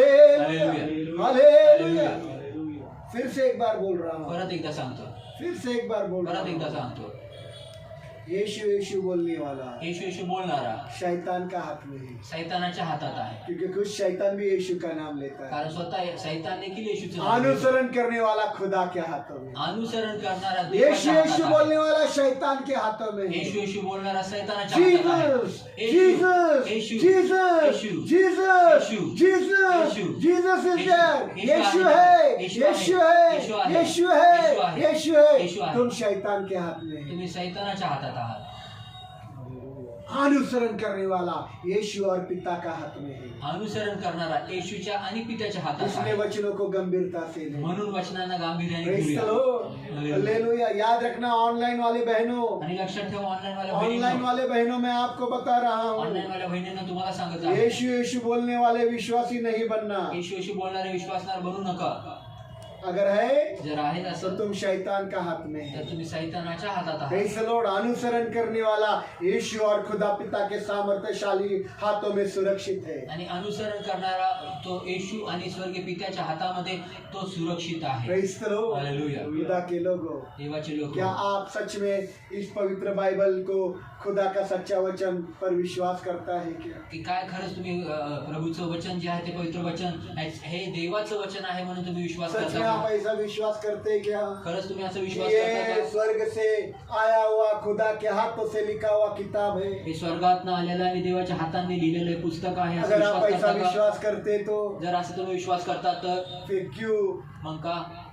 Hallelujah. Hallelujah. फिर से एक बार बोल रहा हूँ, परत एकदा सांगतो फिर से एक बार बोल रहा परत एकदा हूँ। सांगतो यीशु यीशु बोलने वाला येशू येशू बोलणारा शैतान का हाथ में है, सैतानाच्या हातात आहे, क्योंकि कुछ शैतान भी यीशु का नाम लेता है। कारण स्वतः सैतान देखील येशूचं नाव घेतो. अनुसरण करने वाला खुदा के हाथों में, अनुसरण करणारा यीशु देवाच्या यीशु हातात बोलने वाला शैतान के हाथों में है। येशू येशू बोलणारा सैतानाच्या हातात Jesus, आहे. Jesus, Yeshu Jesus, Yeshu Jesus, Yeshu Jesus, Yeshu Jesus is Yeshu there। येशू यीशु आहे, है, येशू आहे, यीशु है, येशू आहे, यीशु है, येशू आहे, यीशु है। येशू आहे. तुम शैतान के हाथ में है। तुम्ही सैतानाच्या हातात आहात. अनुसरण करने वाला यीशु और पिता का हाथ में है। अनुसरण करणारा येशूच्या आणि पित्याच्या हातात इसलिए आहे. वचनों को गंभीरता से ले। म्हणून वचनांना गांभीर्याने Praise the घेऊया. Lord. हालेलुया। याद रखना ऑनलाइन वाले बहनों, आणि लक्षात ठेवा ऑनलाईन वाल्या ऑनलाइन बहिणींनो, वाले बहनों मैं आपको बता रहा ऑनलाईन हूँ, वाल्या बहिणींना तुम्हाला सांगत आहे, यीशु यीशु बोलने वाले विश्वासी नहीं बनना। येशू येशू बोलणारे विश्वासणार बनू नका. अगर है जर आहे तो असेल तुम शैतान का हाथ में है। तर तुम्ही सैतानाच्या हातात आहात. Praise the Lord. अनुसरण करने वाला यीशु और खुदा पिता के सामर्थ्यशाली हाथों में सुरक्षित है। आणि अनुसरण करणारा तो येशू आणि स्वर्गीय पित्याच्या हातामध्ये तो सुरक्षित आहे. Praise the Lord. हालेलुया. खुदा के लोगों, देवाचे लोक, क्या आप सच में इस पवित्र बाइबल को खुदा का सच्चा वचन पर विश्वास करता है क्या? की काय खरंच तुम्ही प्रभूचं वचन जे आहे ते पवित्र वचन हे देवाचं वचन आहे म्हणून तुम्ही विश्वास सच में करता आप का? ऐसा विश्वास करते हैं क्या? खरंच तुम्ही असं विश्वास करता ये का? स्वर्ग से आया हुआ खुदा के हाथों से लिखा हुआ किताब है। हे स्वर्गातनं आलेलं आणि देवाच्या हाताने लिहिलेलं हे पुस्तक आहे असं अगर आप विश्वास ऐसा करता का? विश्वास करते तो जर असं तुम्ही विश्वास करता तर फिर क्यों मग का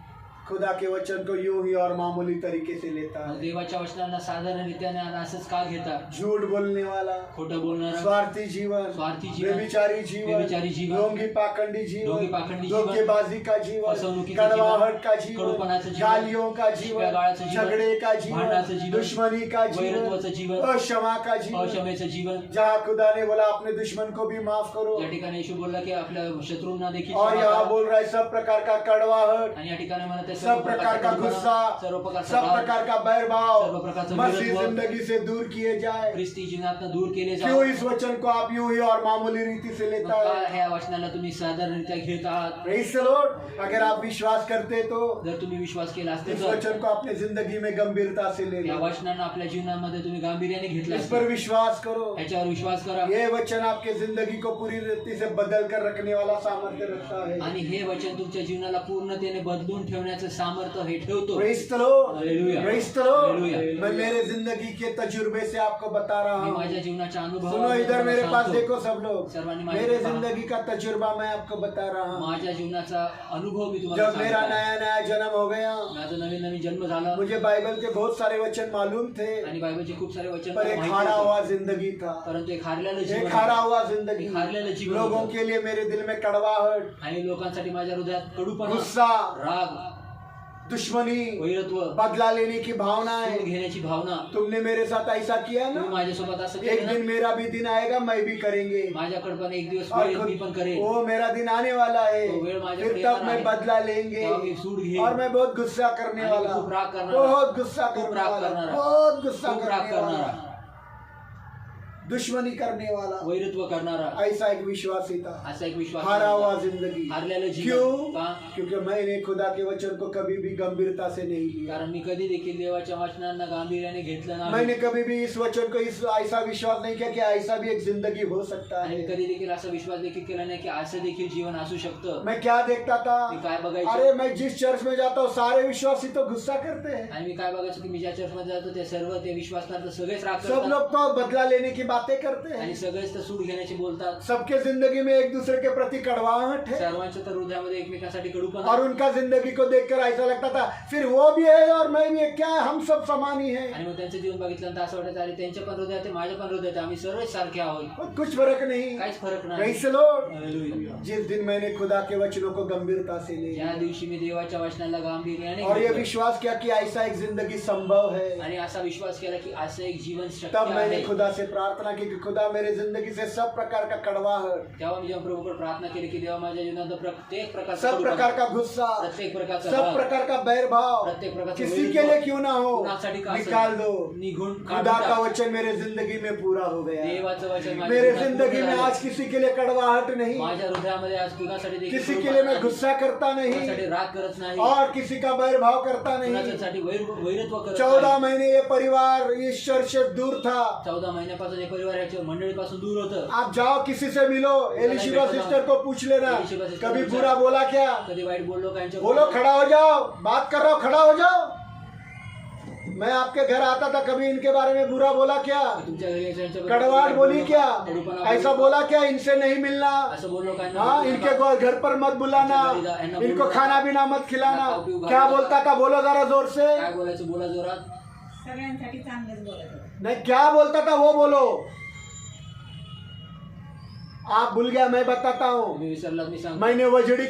खुदा के वचन को यूं ही और मामूली तरीके से लेता मग है? देवाच्या वचनांना साधारणरित्याने आणि असंच का घेता? झूठ बोलने वाला, खोटं बोलणारा, स्वार्थी जीवन, स्वार्थी जीवन, व्यभिचारी जीवन, व्यभिचारी जीवन, ढोंगी पाखंडी ढोंगी जीवन, पाखंडी जीवन, धोखेबाजी का जीवन, फसवणुकीचं जीवन, कड़वाहट का जीवन, कडूपणाचं जीवन, गालियों का शिव्या गाळाचं जीवन, जीवन, झगड़े का भांडणाचं जीवन, जीवन, दुश्मनी का वैरत्वाचं जीवन, जीवन, अक्षमा का जीवन, अक्षमेचं जीवन. जहाँ खुदा ने बोला अपने दुश्मन को भी माफ करो, या ठिकाणी येशू बोलला की आपल्या शत्रूंना देखील और क्षमा यहाँ करा. बोल रहा है सब प्रकार का कड़वाहट, आणि या ठिकाणी म्हणत आहे सब प्रकार का गुस्सा, सर्व प्रकारचा सब राग, प्रकार का सर्व बैरभाव प्रकारचं मसीह विरोध, जिंदगी से दूर किए जाए। ख्रिस्ती जीवनातनं दूर केले क्यों जावे. इस वचन को आप यूं ही और मामूली रीति से मग लेता का है? ह्या वचनाला तुम्ही साधारणरित्या घेत आहात? Praise the Lord. अगर आप विश्वास करते तो जर तुम्ही विश्वास केला असते इस तर वचन को अपने जिंदगी में गंभीरता से ले या लो, वचनांना आपल्या जीवनामध्ये तुम्ही गांभीर्याने घेतलं इस पर असतं. विश्वास करो। याच्यावर विश्वास करा. ये वचन आपके जिंदगी को पूरी रीति से बदल कर रखने वाला सामर्थ्य रखता है। आणि हे वचन तुमच्या जीवनाला पूर्णतेने बदलून ठेवण्याचं सामर्थ्य हे ठेवतो. Praise the Lord. Hallelujah. Praise the Lord. Hallelujah. मैं मेरे जिंदगी के तजुर्बे से आपको बता रहा मी हूँ। माझ्या जीवनाच्या सुनो अनुभवावरून इधर मेरे तुम्हाला पास सांगतो. देखो सब लोग, सर्वांनी माझ्या मेरे पहा. जिंदगी का तजुर्बा मैं आपको बता रहा हूँ। माझ्या जीवनाचा अनुभव मी तुम्हाला जब मेरा सांगतो. नया नया जन्म हो गया, माझा नवीन नवीन जन्म झाला मुझे बाइबल के बहुत सारे वचन मालूम थे, आणि बायबलचे खूप सारे वचन पर मला एक माहिती हारा होतं. हुआ जिंदगी था, परंतु एक हारलेलं एक जीवन हारा होतं. हुआ जिंदगी। एक हारलेलं जीवन लोगों होतं. के लिए मेरे दिल में कड़वाहट, आणि लोकांसाठी माझ्या हृदयात कडूपणा, गुस्सा, राग, दुश्मनी, वैरत्व, बदला लेने की भावनाएं। सूड घेण्याची भावना. तुमने मेरे साथ ऐसा किया तुम्ही ना, माझ्यासोबत असं एक केलं दिन ना. मेरा भी दिन आएगा, मैं भी करेंगे। माझ्याकडे पण एक दिवस और वेळ मी पण करेन. वो मेरा दिन आने वाला है, तो वेळ माझ्याकडे फिर तब येणार मैं आहे. बदला लेंगे, तेव्हा मी सूड घेईन. और मैं बहुत गुस्सा करने आणि मी वाला, खूप राग करणार. बहुत गुस्सा खूप करने राग वाला, करणार. बहुत गुस्सा खूप राग करने वाला, करणारा, दुश्मनी करने वाला, वैरत्व करणारा, ऐसा एक विश्वासी था। असा एक विश्वास हारा हुआ नव्हता. जिंदगी। हारलेलं जीवन. क्यों? का? क्योंकि मैंने खुदा के वचन को कभी भी गंभीरता से नहीं लिया। कारण मी कधी देखील देवाच्या वचनांना गांभीर्याने घेतलं नाही. मैंने कभी भी इस वचन को इस ऐसा विश्वास नहीं किया कि ऐसा भी एक जिंदगी हो सकता आणि है। कधी देखील असा विश्वास देखील केला नाही की असं देखील जीवन असू शकतं. मैं क्या देखता था, मी काय बघायचो, अरे मैं जिस चर्च में जाता हूँ सारे विश्वासी तो गुस्सा करते हैं, आणि मी काय बघायचो की मी ज्या चर्चमध्ये जातो ते सर्व ते विश्वासनार्थ सगळेच राग सब करतात लोग तो बदला लेने की बातें करते आणि हैं, सगळेच तर सूड घेण्याचे बोलतात. सबके जिंदगी में एक दूसरे के प्रति कड़वाहट है, सर्वांच्या तर हृदयामध्ये एकमेकांसाठी कडूपणा और उनका जिंदगी को देखकर ऐसा लगता था फिर वो भी है और मैं भी है, क्या है, हम सब समान ही हैं, आणि मग त्यांचं जीवन बघितल्यानंतर असं वाटतं अरे त्यांच्या पण हृदयात आहे, माझ्या पण हृदयात आहे, आम्ही सर्वच सारखे आहोत, और कुछ फर्क नहीं। काहीच फरक नाही. Praise the Lord. हालेलुया. जिस दिन मैंने खुदा के वचनों को गंभीरता से ज्या लिया दिवशी मी देवाच्या वचनाला गांभीर्याने और ये घेतलं विश्वास किया कि ऐसा एक जिंदगी संभव है, आणि असा विश्वास केला की असं एक जीवन शक्य तब मैंने आहे, खुदा से प्रार्थना प्रार्थना की कि खुदा मेरे जिंदगी से सब प्रकार का कड़वाहट, तेव्हा मी जेव्हा प्रभूकडे प्रार्थना केली की देवा माझ्या जीवनात प्रत्येक प्रकारचा सब कडूपणा, प्रकार का गुस्सा, प्रत्येक प्रकारचा सब राग, प्रकार का बैरभाव प्रत्येक प्रकारचा किसी वैर के लिए भाव, क्यों ना हो, कुणासाठी का असेल, निकाल दो। निघून खुदा काढून का टाक. वचन मेरे जिंदगी में पूरा हो गया। देवाचं वचन माझ्या मेरे जीवनात जिंदगी पूर्ण में झालं. आज किसी के लिए कड़वाहट नहीं, माझ्या हृदयामध्ये आज कुणासाठी देखील किसी के कडूपणा लिए मैं नाही, गुस्सा करता कुणासाठी नहीं राग करत नाही, और किसी का बैरभाव करता नहीं। कुणासाठी वैरत्व करत 14 नाही. महीने ये परिवार ईश्वर से दूर था। 14 महिन्यापासून हे परिवार याच्या मंडळीपासून दूर होतं. आप जाओ किसी से मिलो, एलिशिबा सिस्टर को पूछ लेना एलिशिबा सिस्टर कभी को बुरा बोला क्या। कधी वाईट बोललो का यांच्या बोलो खड़ा हो जाओ, बात कर रहा हूँ, खड़ा हो जाओ। मैं आपके घर आता था, कभी इनके बारे में बुरा बोला क्या, तुमच्या घरी यायचं, यांच्याबद्दल कड़वाहट वाईट बोली बोललो, क्या, कडूपणा ऐसा बोललो, बोला क्या, इनसे नहीं मिलना, असं बोललो काय हाँ इनके घर पर मत बुलाना, इनको खाना पीना मत खिलाना। क्या बोलता था, बोलो जरा जोर से। काय बोलायचं बोला जोरात. सगळ्यांसाठी चांगलंच बोलत होते. नहीं क्या बोलता था वो बोलो। आप भूल गया, मैं बताता हूँ। तुम्ही विसरला, मी सांगतो. मैंने वजड़ी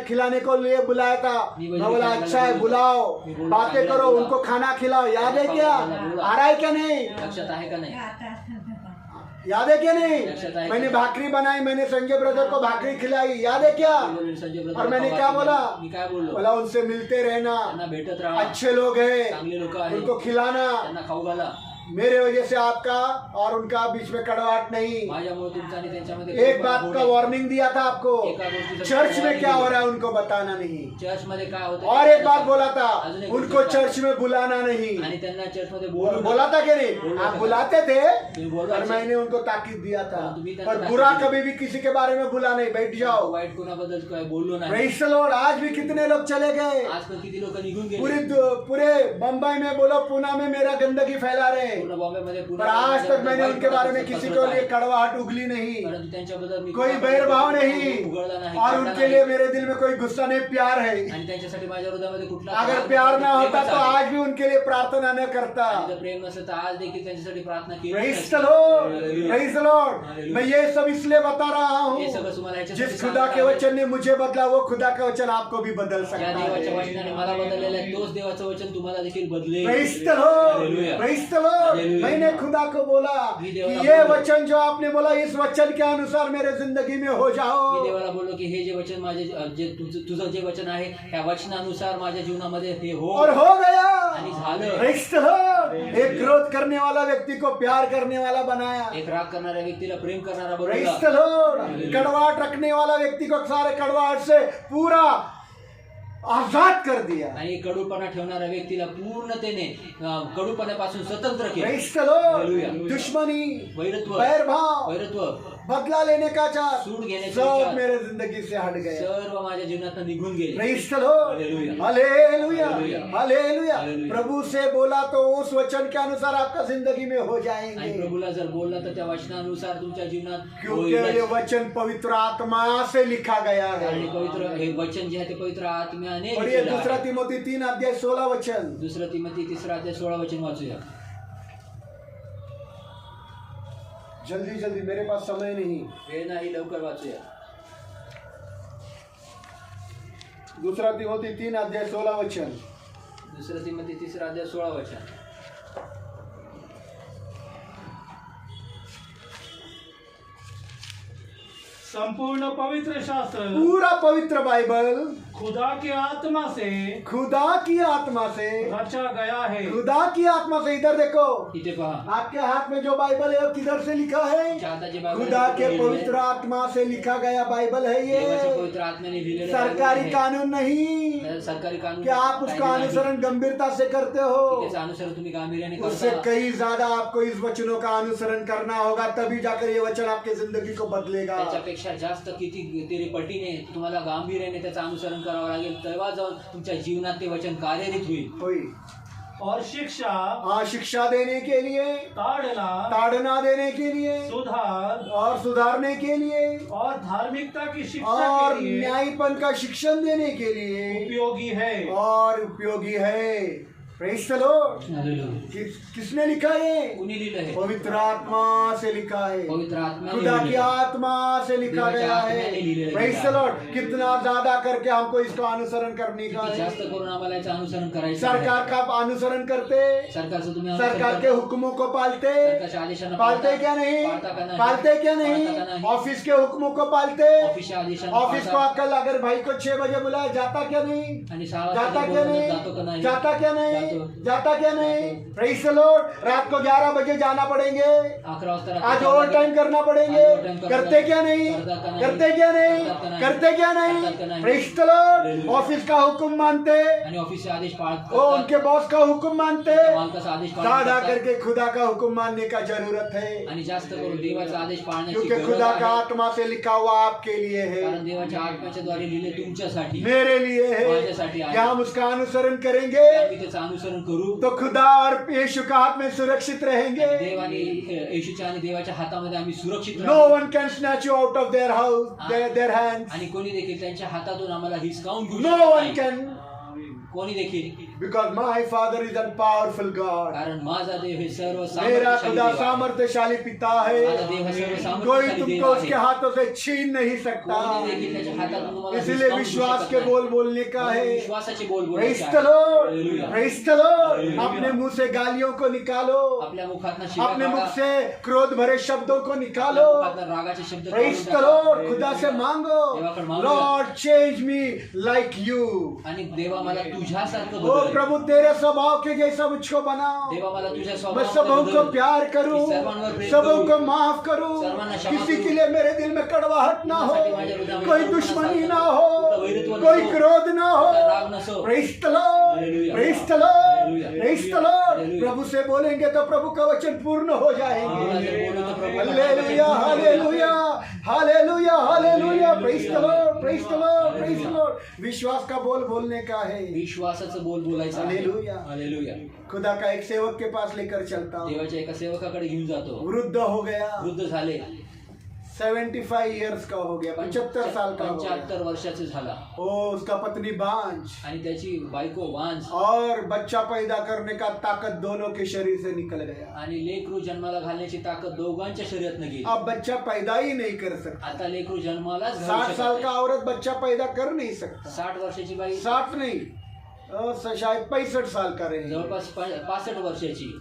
खिलाने को लिए बुलाया था। नहीं, मैं वजड़ी बोला खिलाने अच्छा है, को बुलाओ, नहीं बोला, बातें चांगला करो, बोला। उनको खाना खिलाओ। याद है क्या, बोला। आ रहा है क्या नहीं, लक्षात आहे का नाही. याद है क्या नहीं। लक्षात आहे. मैंने भाकरी बनाई, मैंने संजय ब्रदर को भाकरी खिलाई, याद है क्या। मी बोललो, संजय ब्रदर और मैंने खावा क्या की बोला, मी काय बोललो, बोला उनसे मिलते रहना, त्यांना भेटत राहा, अच्छे लोग हैं, चांगले लोक आहेत, उनको खिलाना। त्यांना खाऊ घाला. मेरे वजह से आपका और उनका बीच में कड़वाहट नहीं। माझ्यामुळे तुमचा आणि त्यांच्यामध्ये एक बात का वार्निंग दिया था आपको, एका गोष्टीचं चर्च में warning क्या हो दिलं. रहा है उनको बताना नहीं। चर्च मध्ये काय होतं और एक बात बोला था, अजून एक उनको गोष्ट चर्च में बुलाना नहीं। आणि त्यांना चर्च मध्ये बोलू बोला था कि नहीं, बोला आप था. बुलाते थे तुम्ही बोलवायचे. और मैंने उनको ताकीद दिया था, परंतु मी त्यांना पर ताकीद बुरा दिली. कभी भी किसी के बारे में बुला नहीं, बैठ जाओ। वाईट कोणाबद्दल काय बोललो नाही. Praise the Lord। आज भी कितने लोग चले गए, आज पण किती लोक निघून पूरे गेले. पूरे बम्बई में बोलो, पुणे में मेरा गंदगी फैला रहे, पूर्ण बॉम्बे मध्ये पर आज तक मैंने उनके बारे में किसी को लिए कड़वाहट उगली नहीं, परंतु त्यांच्याबद्दल मी कोई बैरभाव नहीं, उघडला नाही, और काढला उनके नाही. लिए मेरे दिल में कोई गुस्सा नहीं, प्यार है। आणि त्यांच्यासाठी माझ्या हृदयामध्ये कुठला अगर प्यार ना होता तो आज भी उनके लिए प्रार्थना न करता। आणि जर प्रेम नसेल तर आज देखील त्यांच्यासाठी प्रार्थना केली Praise नसती. the Lord, Hallelujah. praise the Lord। Hallelujah. मैं ये सब इसलिए बता रहा हे हूँ, सगळं तुम्हाला याच्यासाठी जिस खुदा सांगतो के आहे. वचन ने मुझे बदला, वो खुदा का वचन आपको भी बदल ज्या सकता देवाच्या है। वचनाने मला बदललेलं आहे तोच देवाचं वचन तुम्हाला देखील बदलेल. Praise the Lord, Hallelujah. praise the Lord। Hallelujah. मैंने खुदा को बोला मी कि देवाला ये बोललो. वचन जो आपने बोला, इस वचन के अनुसार मेरे जिंदगी में हो मी जाओ। देवाला बोललो की हे जे वचन माझे जे तुझं जे वचन आहे त्या वचनानुसार माझ्या जीवनामध्ये हे हो. और हो गया। आणि झालं. Praise the Lord। एक क्रोध करने वाला व्यक्ति को प्यार करने वाला बनाया। एक राग करणाऱ्या व्यक्तीला प्रेम करणारा Praise बनवला. the Lord। Hallelujah. कड़वाहट रखने वाला व्यक्ति को सारे कड़वाहट से पूरा आजाद कर दिया। आणि कडूपणा ठेवणाऱ्या व्यक्तीला पूर्णतेने कडूपणापासून स्वतंत्र केलं. Praise the Lord। Hallelujah. दुश्मनी, वैरत्व बैरभाव, वैरत्व बदला लेने का चाह, सूट घेण्याची सब इच्छा मेरे जिंदगी से हट गया। सर्व माझ्या जीवनात निघून गेले. Praise the Lord। Hallelujah. Hallelujah, Hallelujah. Hallelujah. Hallelujah. प्रभु से बोला तो उस वचन के अनुसार आपका जिंदगी में हो आणि जाएंगे, प्रभूला जर बोलला तर त्या वचनानुसार तुमच्या जीवनात क्योंकि ये होईलच. वचन पवित्र आत्मा से लिखा गया है। आणि पवित्र हे वचन जे आहे ते पवित्र आत्म्याने और ये लिहिलेलं आहे. दूसरा तिमोथी 3 अध्याय 16 वचन। दुसरं तिमोथी 3:16 वचन वाचूया. जल्दी जल्दी, मेरे पास समय नहीं। वेळ नाही, लवकर वाचूया. दूसरा तिमोथी 3 अध्याय 16 वचन। दुसरं तिमोथी 3:16 वचन. संपूर्ण पवित्र शास्त्र पूरा पवित्र बाइबल खुदा की आत्मा से खुदा की आत्मा से, रचा गया है। खुदा की आत्मा से। इधर देखो, इथे पहा, आपके हाथ में जो बाइबल है वो किधर से लिखा है? चाहताचे बायबल खुदा के लिहिलेलं आहे. पवित्र आत्मा से लिखा गया बाइबल है देवाच्या ये, पवित्र आत्म्याने लिहिलेलं सरकारी बायबल आहे. कानून नहीं सरकारी कानून कि आप उसका काही नाही. अनुसरण गंभीरता से करते हो। त्याचं अनुसरण तुम्ही गांभीर्याने उससे करता. कहीं ज्यादा आपको इस वचनों का अनुसरण करना होगा, तभी जाकर ये वचन आपके जिंदगी को बदलेगा। त्याच्यापेक्षा जास्त किती तरी पटीने तुम्हाला गांभीर्याने त्याचं अनुसरण करावं लागेल, तेव्हा जाऊन तुमच्या जीवनात ते वचन कार्यरत होईल. होई। और शिक्षा, हाँ, शिक्षा देने के लिए, ताड़ना, ताड़ना देने के लिए, सुधार और सुधारने के लिए, और धार्मिकता की शिक्षा और के लिए न्यायपन का शिक्षण देने के लिए उपयोगी है। और उपयोगी है। Praise the Lord. हालेलुया। किसने लिखा ये? कुणी लिहिलं आहे? पवित्र आत्मा से लिखा है, पवित्र आत्मा खुदा की आत्मा से लिखा गया है। Praise the Lord. कितना ज्यादा करके हमको इसका अनुसरण करने का है। जास्त करून आम्हाला याचं अनुसरण करायचं आहे। सरकार का अनुसरण करते, सरकारचं तुम्ही अनुसरण सरकार के करता? हुक्मों को पालते, सरकारच्या आदेशांना पालते क्या नहीं? पाळता का नाही? पालते क्या पाळता का नहीं? नाही? ऑफिस के हुक्मों को पालते, ऑफिसच्या आदेशांना ऑफिस को पाळता? कल अगर भाई को 6 बजे बुलाया जाता क्या नहीं? आणि 6 जाता वाजता क्या बोलवलं जातो का नहीं? नाही? जाता क्या नहीं? जातो। जाता क्या नहीं? Praise the Lord. रात को 11 बजे जाना पड़ेंगे, 11 वाजता रात्री आज जावं ओवर लागेल। टाइम करना पड़ेंगे। आज overtime करना करते क्या नहीं? करता का नाही? करते क्या नहीं? करता का नाही? करते क्या करता का नहीं? नाही? Praise the Lord. ऑफिस का हुक्म मानते, आणि ऑफिसचे आदेश पाळत वो उनके बॉस का हुक्म मानते। मालकाचा आदेश पाळत ज्यादा करतात। करके खुदा का हुक्म मानने का जरूरत है, आणि जास्त करून देवाचा आदेश पाळण्याची क्योंकि गरज खुदा का आहे। आत्मा से लिखा हुआ आपके लिए है, कारण देवाच्या आत्म्याच्या द्वारे लिहिले तुमच्यासाठी मेरे लिए है। माझ्यासाठी आहे। क्या हम उसका अनुसरण ते करेंगे आम्ही त्याचं अनुसरण करू तो खुदा और यीशु का हाथ में सुरक्षित रहेंगे। देव आणि येशूच्या आणि देवाच्या हातामध्ये आम्ही सुरक्षित नो राहू। One can snatch you out of their house, their hands. आणि कोणी देखील त्यांच्या हातातून आम्हाला हिसकावून घेऊ नो शकत वन नाही। कैन, कोणी देखील, because my father is a powerful God. कारण माझा देव हे सर्व मेरा सामर्थ्यशाली खुदा देव आहे। सामर्थ्यशाली पिता माझा है, देव हा सर्व कोई सामर्थ्यशाली देव तुमको आहे। उसके हाथों से छीन नहीं सकता। कोणी देखील त्याच्या हातातून तुम्हाला इसलिए हिसकावून घेऊ विश्वास शकत के नाही। बोल बोलने का म्हणून है। विश्वासाचे बोल प्रेज बोलायचे द लॉर्ड, आहे। Praise the Lord. हालेलुया। अपने मुंह से गालियों को निकालो, आपल्या मुखातनं अपने शिव्या मुख काढा। से क्रोध भरे शब्दों को निकालो। आपल्या मुखातनं रागाचे शब्द प्रेज काढून द टाका। लॉर्ड। खुदा से मांगो, देवाकडे मागूया। Lord change me like you. आणि देवा मला तुझ्यासारखं ओ बदल। प्रभु तेरे स्वभाव के जैसा मुझको बनाओ। देवा मला तुझ्या मैं स्वभावामध्ये सबों को बदल। प्यार करूं, मी सर्वांवर प्रेम सबों करू। को माफ करूं। सर्वांना क्षमा किसी करू। के लिए मेरे दिल में कड़वाहट ना हो, कोणासाठी माझ्या हृदयामध्ये कोई करुणा दुश्मनी नसावी, ना हो, कुठलं वैरत्व नसो, कोई क्रोध ना हो। कुठला राग नसो। Praise the Lord, hallelujah. Praise the Lord, hallelujah. Praise the Lord. Hallelujah. प्रभु से बोलेंगे तो प्रभु का वचन पूर्ण हो देवाला जर जाएंगे। बोललो तर प्रभू hallelujah, hallelujah, hallelujah, hallelujah. Praise the Lord, praise the Lord, praise the Lord. विश्वास का बोल बोलने का है। विश्वासाचं बोल बोलायचं आहे। हालेलुया। हालेलुया। खुदा का एक सेवक के पास लेकर चलता हूँ, देवाच्या एका सेवकाकडे घेऊन जातो। वृद्ध हो गया, वृद्ध झाले, 75 इयर्स का हो गया, 75 साल का हो गया। 75 वर्षाचे झाला ओ उसका पत्नी बांझ आणि त्याची बायको वांझ और बच्चा पैदा करने का ताकत दोनों के शरीर से निकल गया। आणि लेकरू जन्माला घालण्याची ताकद दोघांच्या शरीरात गेली। अब बच्चा पैदा ही नहीं कर सकता। आता लेकरू जन्मालाच घालू 60 शकत साल का नाही। औरत बच्चा पैदा कर नहीं सकता। 60 वर्षाची बाई 60 नहीं, शायद 65 साल का रहे, जवळपास 65 वर्षाची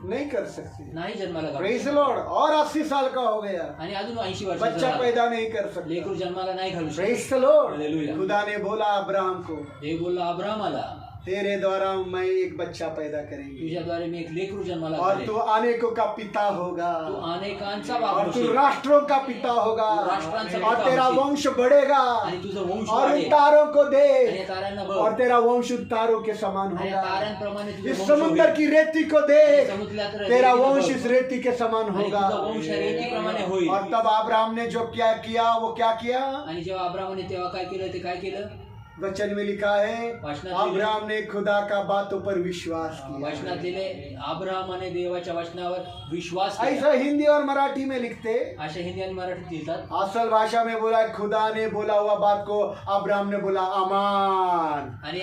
नहीं कर सकती। नाही जन्माला घालू प्रेज शकत। लॉर्ड। और 80 साल का हो गया, आणि अजून 80 वर्षाचा बच्चा झाला, पैदा नहीं कर लेकरू सकता। जन्माला नाही घालू शकत। Praise the Lord. हालेलुया। खुदा ने बोला अब्राहम को, देव बोलला अब्राहमाला, तेरे द्वारा मैं एक बच्चा पैदा करेंगे तुझ्याद्वारे मी एक लेकरू जन्माला और घालेन। तू अनेकों का पिता होगा तू अनेकांचा बाप और तू होशील राष्ट्रों का पिता होगा तू राष्ट्रांचा और पिता तेरा होशील। वंश बढ़ेगा आणि तुझं वंश और उन वाढेल तारों को आणि दे या ताऱ्यांना बघ और तेरा वंश उन तारों के समान आणि या होगा। ताऱ्यांप्रमाणे तुझं इस वंश समुद्र होईल। की रेती को दे, समुद्रात तेरा रेतीला वंश बघ। इस रेती के समान आणि होगा। तुझा वंश रेतीप्रमाणे होईल। और तब अब्राहम ने जो क्या किया वो क्या किया? आणि जेव्हा अब्राहमाने तेव्हा काय केलं ते काय केलं? वचन में लिखा है वचनात अब्राहम ने खुदा का बातों पर विश्वास किया। वचनात दिले अब्राहमाने देवाच्या वचनावर विश्वास केला। ऐसा हिंदी और मराठी में लिखते, अशा हिंदी आणि मराठीत लिहितात। असल भाषा में बोला खुदा ने बोला हुआ बात को अब्राहम ने बोला अमान। आणि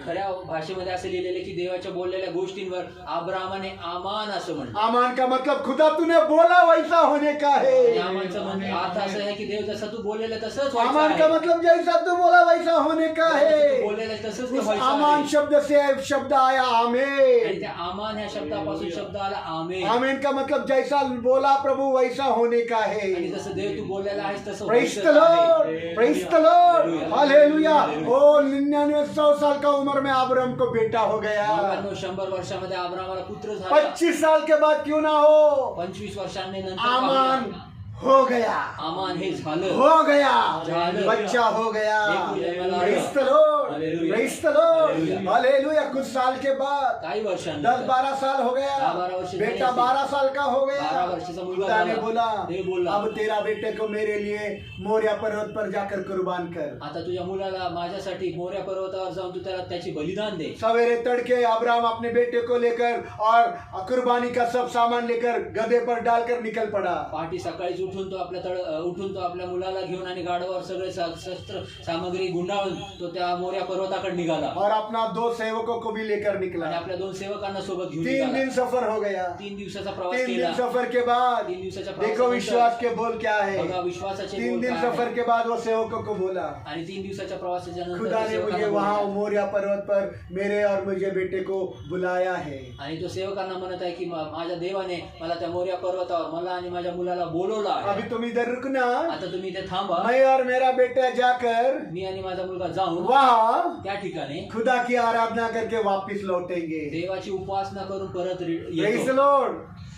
खऱ्या भाषेमध्ये असं लिहिलेलं की देवाच्या बोललेल्या गोष्टींवर अब्राहमाने आमान असं म्हणलं। अमान का मतलब खुदा तूने बोला वैसा होने का आणि है। आमानचं अर्थ असं आहे की देव जसं तू बोललेलं तसंच व्हायचं अमान का आहे। मतलब जैसा तू बोला वैसा होने का जसं तू है। बोललेलं तसंच ते उस व्हायचं अमान आहे। शब्द से शब्द आया आणि आमेन। त्या आमान ह्या शब्दापासून शब्द आला आमेन। आमेन का मतलब जैसा बोला प्रभु वैसा होने का आणि है। जसं देव तू बोललेला आहेस तसं प्रेज द व्हायचं लॉर्ड, आहे। Praise the Lord, hallelujah. ओ 99-100 साल का उम्र में अब्राहम को बेटा हो गया। 100 वर्षामध्ये अब्राहमाला पुत्र झाला। 25 साल के बाद क्यों ना हो, 25 वर्षांनी नंतर आमान हो गया, आमान हे झालं। हो गया, झालं। बच्चा हो गया। Hallelujah. Praise the Lord, hallelujah. Praise the Lord, hallelujah. Hallelujah. कुछ साल के बाद काही 10-12 वर्षांनंतर साल हो गया, 10-12 वर्ष झाली बेटा असतील। 12 साल का हो 12 गया। वर्षाचा मुलगा खुदा ने झाला। बोला देव बोलला, अब तेरा बेटे को मेरे लिए मोरिया पर्वत पर जाकर कुर्बान कर। आता तुझ्या मुलाला माझ्यासाठी मोऱ्या पर्वतावर जाऊन तू त्याला त्याची बलिदान दे। सवेरे तड़के अब्राहम अपने बेटे को लेकर और कुर्बानी का सब सामान लेकर गधे पर डालकर निकल पड़ा। पहाटे सकाळीच उठून तो आपल्या मुलाला घेऊन आणि गाढवावर सगळे शस्त्र सामग्री गुंडाळून तो त्या मोऱ्या मोरिया पर्वताकडे निघाला और अपना 2 सेवकों को भी लेकर निकला। आणि आपल्या 2 सेवकांना सोबत घेऊन 3 निघाला। दिन सफर हो गया। 3 दिवसाचा प्रवास 3 केला। दिन सफर के बाद 3 दिवसाच्या देखो प्रवासानंतर विश्वास के बोल क्या है। बघा विश्वासाचे 3 बोल दिन काय सफर आहे। के बाद वो सेवकों को बोला, आणि 3 दिवसाच्या प्रवासाच्या नंतर खुदा ने सेवकांना मुझे वहाँ बोलला. मोरिया पर्वत पर मेरे और मुझे बेटे को बुलाया है। आणि तो सेवकांना म्हणत आहे की माझ्या देवाने मला त्या मोरिया पर्वतावर मला आणि माझ्या मुलाला बोलवलं आहे. अभी तुम इधर रुकना, आता तुम्ही इथे थांबा, मैं और मेरा बेटा जाकर मी आणि माझा मुलगा जाऊन वहाँ त्या ठिकाणी खुदा की आराधना करके वापस लौटेंगे। देवाची उपासना करून परत प्रेज द येतो. लॉर्ड।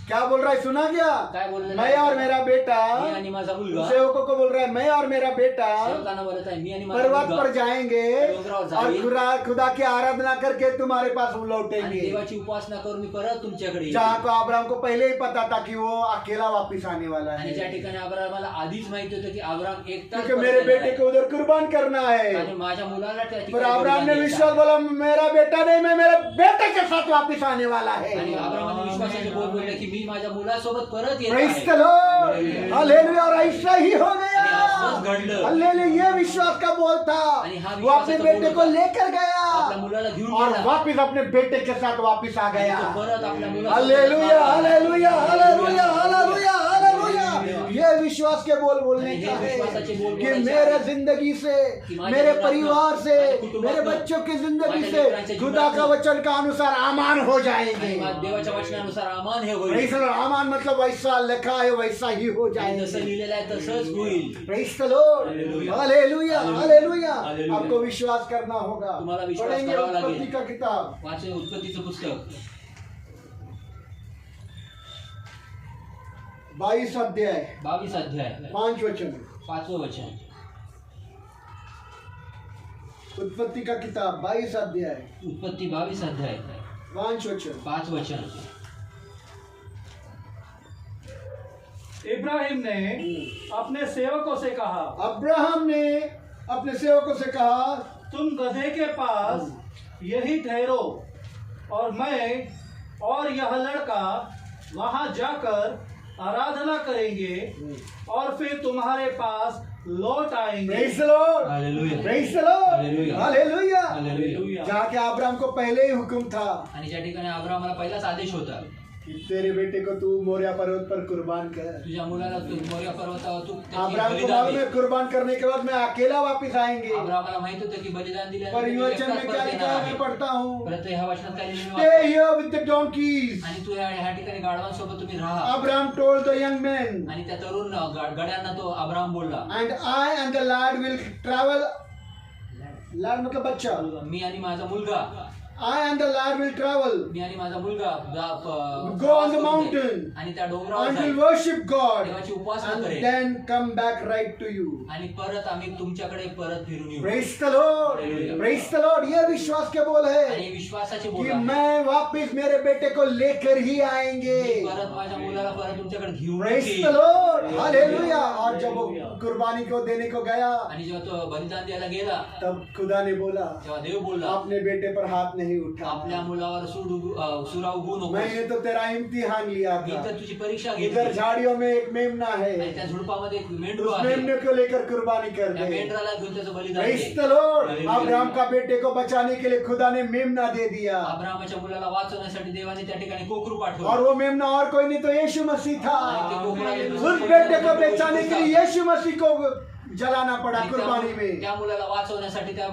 क्या बोल रहा है, सुना क्या? काय बोललेलं मैं और आहे? मेरा बेटा, मी आणि माझा मुलगा सेवकों को बोल रहा है, मैं और मेरा बेटा सेवकांना बोलत आहे मी आणि माझा पर्वत मुलगा पर जाएंगे डोंगरावर और जाईल. खुदा की आराधना करके तुम्हारे पास आणि लौटेंगे। देवाची उपासना करून मी परत तुमच्याकडे येईल. जहाँ को अब्राहम को पहले ही पता था कि वो अकेला वापस आने वाला आणि ज्या है, ठिकाणी अब्राहमाला आधीच माहिती होतं की अब्राम एकटाच क्योंकि परत मेरे येणार बेटे आहे. को उधर कुर्बान करना है। आणि माझ्या मुलाला त्या पर ठिकाणी अब्राहम ने बलिदान विश्वास द्यायचा. बोला, मेरा बेटा नहीं, मैं मेरे बेटे के साथ वापस आने वाला आणि है। अब्रामाने विश्वासाचे बोल बोलले की मी माझ्या मुलासोबत परत येत प्रेज आहे. The Lord, hallelujah. और ऐसा ही हो आणि असंच गया। घडलं. हालेलुया, ये विश्वास का बोल था। आणि हा वो अपने विश्वासाचा बेटे बोल को होता. लेकर आपल्या गया मुलाला घेऊन और गेला. वापस अपने बेटे के साथ वापस आ गया। आणि तो परत आपल्या मुलासोबत हालेलुया, आला. Hallelujah, hallelujah, hallelujah, hallelujah. ये विश्वास के बोल बोलने आणि हे का है विश्वासाचे बोल कि बोलायचे मेरे आहे. जिंदगी से, कि माझ्या मेरे जीवनातनं, परिवार से, माझ्या कुटुंबातनं, मेरे बच्चों की जिंदगी माझ्या से लेकरांच्या खुदा का जीवनातनं, वचन का अनुसार आमान हो जाएंगे। आणि माझ्या देवाच्या वचनानुसार आमान हे होईल. Praise the Lord. आमान मतलब वैसा लिखा है वैसा ही हो आणि जसं जाएंगे। लिहिलेलं आहे तसंच होईल. Praise the Lord, hallelujah, hallelujah, hallelujah. Hallelujah. आपको विश्वास करना होगा। तुम्हाला विश्वास पढ़ेंगे करावा लागेल. उत्पत्ति का किताब वाचन उत्पत्तीचं पुस्तक 22 अध्याय 22 अध्याय 5 वचन। 5वं वचन. उत्पत्ति का किताब 22 अध्याय उत्पत्ती 22 अध्याय 5 वचन। 5 वचन. इब्राहिम ने अपने सेवकों से कहा, अब्राहम ने अपने सेवकों से कहा, तुम गधे के पास यही ठहरो और मैं और यह लड़का वहां जाकर आराधना करेंगे और फिर तुम्हारे पास लौट आएंगे। Praise the Lord, hallelujah. Praise the Lord, hallelujah. Hallelujah. Hallelujah. जहाँ के अब्राहम को पहले ही हुक्म था आणि ज्या ठिकाणी अब्रामाला पहिलाच आदेश होता कि तेरे बेटे को तू मोरिया पर्वत पर कुर्बान कर। तुझ्या मुलाला तू मोरिया पर्वतावर तू त्याची अब्राहम को बलिदान मालूम दे. है कुर्बान करने के बाद मैं अकेला वापस आएंगे। अब्रामाला माहित होतं की बलिदान पर दिल्यानंतर ये मी वचन एकटाच में परत क्या येणार लिखा है, आहे. मैं पढ़ता हूँ। परत ह्या वचनात काय लिहिलेलं Stay वाचतो. here with the donkeys. आणि तू ह्या ठिकाणी गाढवांसोबत तुम्ही राहा. Abraham told the young men, आणि त्या तरुण गड्यांना तो अब्राम बोलला, and I and the lad will travel. Lad मतलब बच्चा। मी आणि माझा मुलगा I and the lad will travel मी आणि माझा मुलगा Go on the mountain. आणि त्या डोंगरावर and will जाईल. worship God देवाची उपासना and करेल. then come back right to you. आणि परत आम्ही तुमच्याकडे परत फिरून येऊ. Praise the Lord. Hallelujah. Praise the Lord. ये विश्वास के बोल है आणि विश्वासाचे बोल कि आहे. मैं वापस मेरे बेटे को लेकर ही आएंगे। मी परत माझ्या मुलाला परत तुमच्याकडे घेऊन Praise येईल. the Lord. Hallelujah. और जब वो कुर्बानी को देने को गया आणि जेव्हा तो बलिदान द्यायला गेला तब खुदा ने बोला, तेव्हा देव बोलला, अपने बेटे पर हाथ नहीं उठा। आपल्या मुलावर सुरा उगवू नको. मैंने तो तेरा इम्तिहान लिया मी था। तर तुझी परीक्षा इधर घेतली. झाड़ियों में एक मेमना आणि है, त्या झुडपामध्ये एक मेंढरू उस आहे. मेमने को लेकर कुर्बानी कर त्या दे। मेंढराला घेऊन त्याचं बलिदान Praise they. the Lord. Hallelujah. Abraham का बेटे को बचाने के लिए खुदा ने मेमना दे दिया अब्रामाच्या मुलाला वाचवण्यासाठी देवाने त्या ठिकाणी कोकरू और पाठवलं. वो मेमना और कोई नहीं तो यीशु मसीह था। आणि ते कोकराला उस बेटे को बचाने के लिए यीशु मसीह को जलाना पड़ा आणि कुर्बानी में। त्या मुलाला वाचवण्यासाठी त्या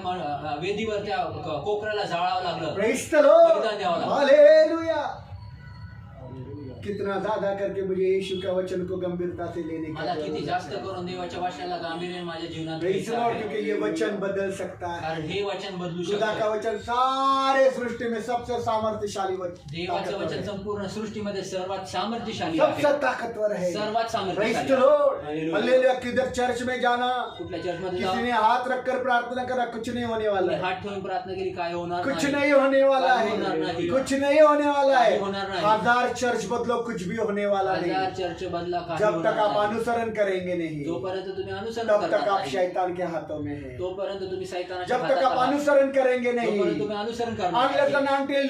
वेदीवर त्या कोकराला जाळावं लागलं. Praise the Lord. बलिदान द्यावं लागलं. हालेलुया। कितना ज्यादा करके मुझे यीशु का वचन को गंभीरता से लेने का मला किती जरूरत जास्त है। करून देवाच्या वाक्याला गांभीर्याने माझ्या जीवनात Praise घ्यायचं the Lord, आहे. क्योंकि ये वचन बदल सकता है। कारण हे वचन बदलू खुदा का शकतं. वचन सारे सृष्टि में सबसे सामर्थ्यशाली वचन, देवाचं ताकतवर वचन है। संपूर्ण सृष्टीमध्ये सर्वात सामर्थ्यशाली सबसे आहे. ताकतवर है। सर्वात Praise सामर्थ्यशाली the आहे. Lord. Hallelujah. हालेलुया। किधर चर्च में जाना, कुठल्या चर्चमध्ये किसी जाऊन ने हाथ रखकर प्रार्थना करा, कुछ नहीं होने वाला तुम्ही है। हात ठेवून प्रार्थना केली काय होणार कुछ नाही. नहीं होने वाला काय होणार है। नाही. कुछ नहीं होने वाला काय है। होणार नाही. 1000 चर्च बदलो बदलो कुछ भी होने वाला हजार नहीं। चर्च बदला काही जब होणार तक आप नाही. अनुसरण करेंगे नहीं, जोपर्यंत तुम्ही अनुसरण तब करणार तक आप नाही, शैतान के हाथों में हैं। तोपर्यंत तुम्ही सैतानाच्या जब तक हातात आप आहात. अनुसरण करेंगे नहीं, जोपर्यंत तुम्ही अनुसरण करणार unless नाही. and until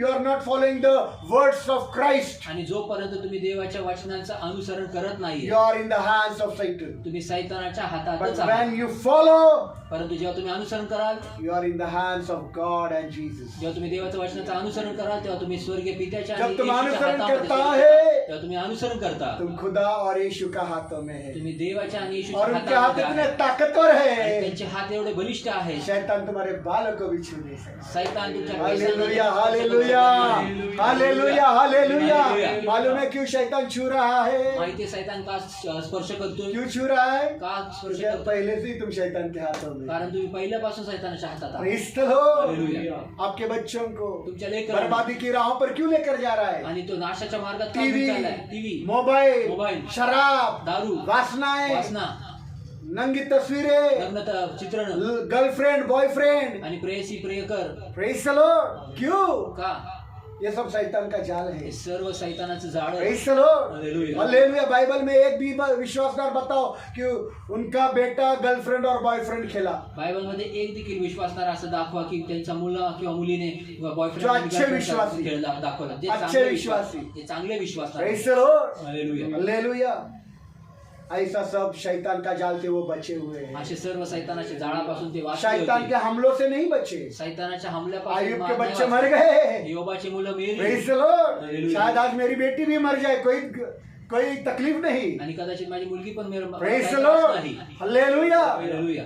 you are not following the words of Christ, आणि जोपर्यंत तुम्ही देवाच्या वचनांचं अनुसरण करत नाही, you are in the hands of Satan. तुम्ही सैतानाच्या हातातच But आहात. when you follow, परंतु जेव्हा तुम्ही अनुसरण कराल, you are in the hands of God and Jesus. जेव्हा तुम्ही देवाच्या वचनाचं अनुसरण कराल, तेव्हा तुम्ही स्वर्गीय पित्याच्या जब आणि तुम येशूच्या अनुसरण हातामध्ये करता सुरक्षित है, आहात. जेव्हा तुम्ही अनुसरण करता, तुम खुदा और यीशु का हाथों में है, तुम्ही देवाच्या आणि और येशूच्या उनके हाथ हातामध्ये इतने आहात. ताकतवर आणि है, त्यांचे हात एवढे बलिष्ठ आहेत, शैतान तुम्हारे बालों को भी छू नहीं सकता। सैतान तुमच्या हालेलुया, हालेलुया, हालेलुया, हालेलुया। मालूम है क्यों शैतान छू रहा है? माहिती आहे सैतान का स्पर्श करतोय, क्यों छू रहा है? का स्पर्श क्योंकि करतोय? पहले से ही तुम शैतान के हाथों में। कारण तुम्ही पहिल्यापासून सैतानाच्या हातात आहात. Praise the Lord। हालेलुया. आपके बच्चों को तुमच्या लेकरांना बर्बादी की राहों पर क्यों लेकर जा रहा है? आणि तो नाशाच्या मार्गात का टीवी, घेऊन चाललाय? टीव्ही, मोबाइल, मोबाइल, शराब, दारू, वासनाएं, वासना, नंगी तस्वीरें, लग्न चित्रण गर्लफ्रेंड, बॉयफ्रेंड। आणि प्रेयसी प्रियकर. Praise the Lord। क्यों? का? ये सब शैतान का जाल है। हे सर्व सैतानाचं जाळ आहे. Praise the Lord। Hallelujah. Hallelujah. Bible में एक भी विश्वासदार बताओ कि उनका बेटा गर्लफ्रेंड और बॉयफ्रेंड खेला। बायबलमध्ये एक देखील विश्वासणारा असं दाखवा की त्यांचा मुलगा किंवा मुलीने जो बॉयफ्रेंड अच्छे विश्वासी. खेळ दाखवला. जे अच्छे चांगले विश्वासी. जे चांगले विश्वास Praise the Lord। Hallelujah. Hallelujah. ऐसा सब शैतान का जाल से वो बचे हुए हैं। असे सर्व सैतानाच्या जाळापासून ते वाचले शैतान के होते. हमलों से नहीं बचे। सैतानाच्या हमल्यापासून आयुब के मार नाही बच्चे मर वाचले. गए। योबाची मुलं मेली. Praise the Lord। हालेलुया. शायद आज मेरी बेटी भी मर जाए, कोई तकलीफ नहीं। आणि कदाचित माझी मुलगी पण Praise the काही Lord। त्रास नाही. हालेलुया। हालेलुया.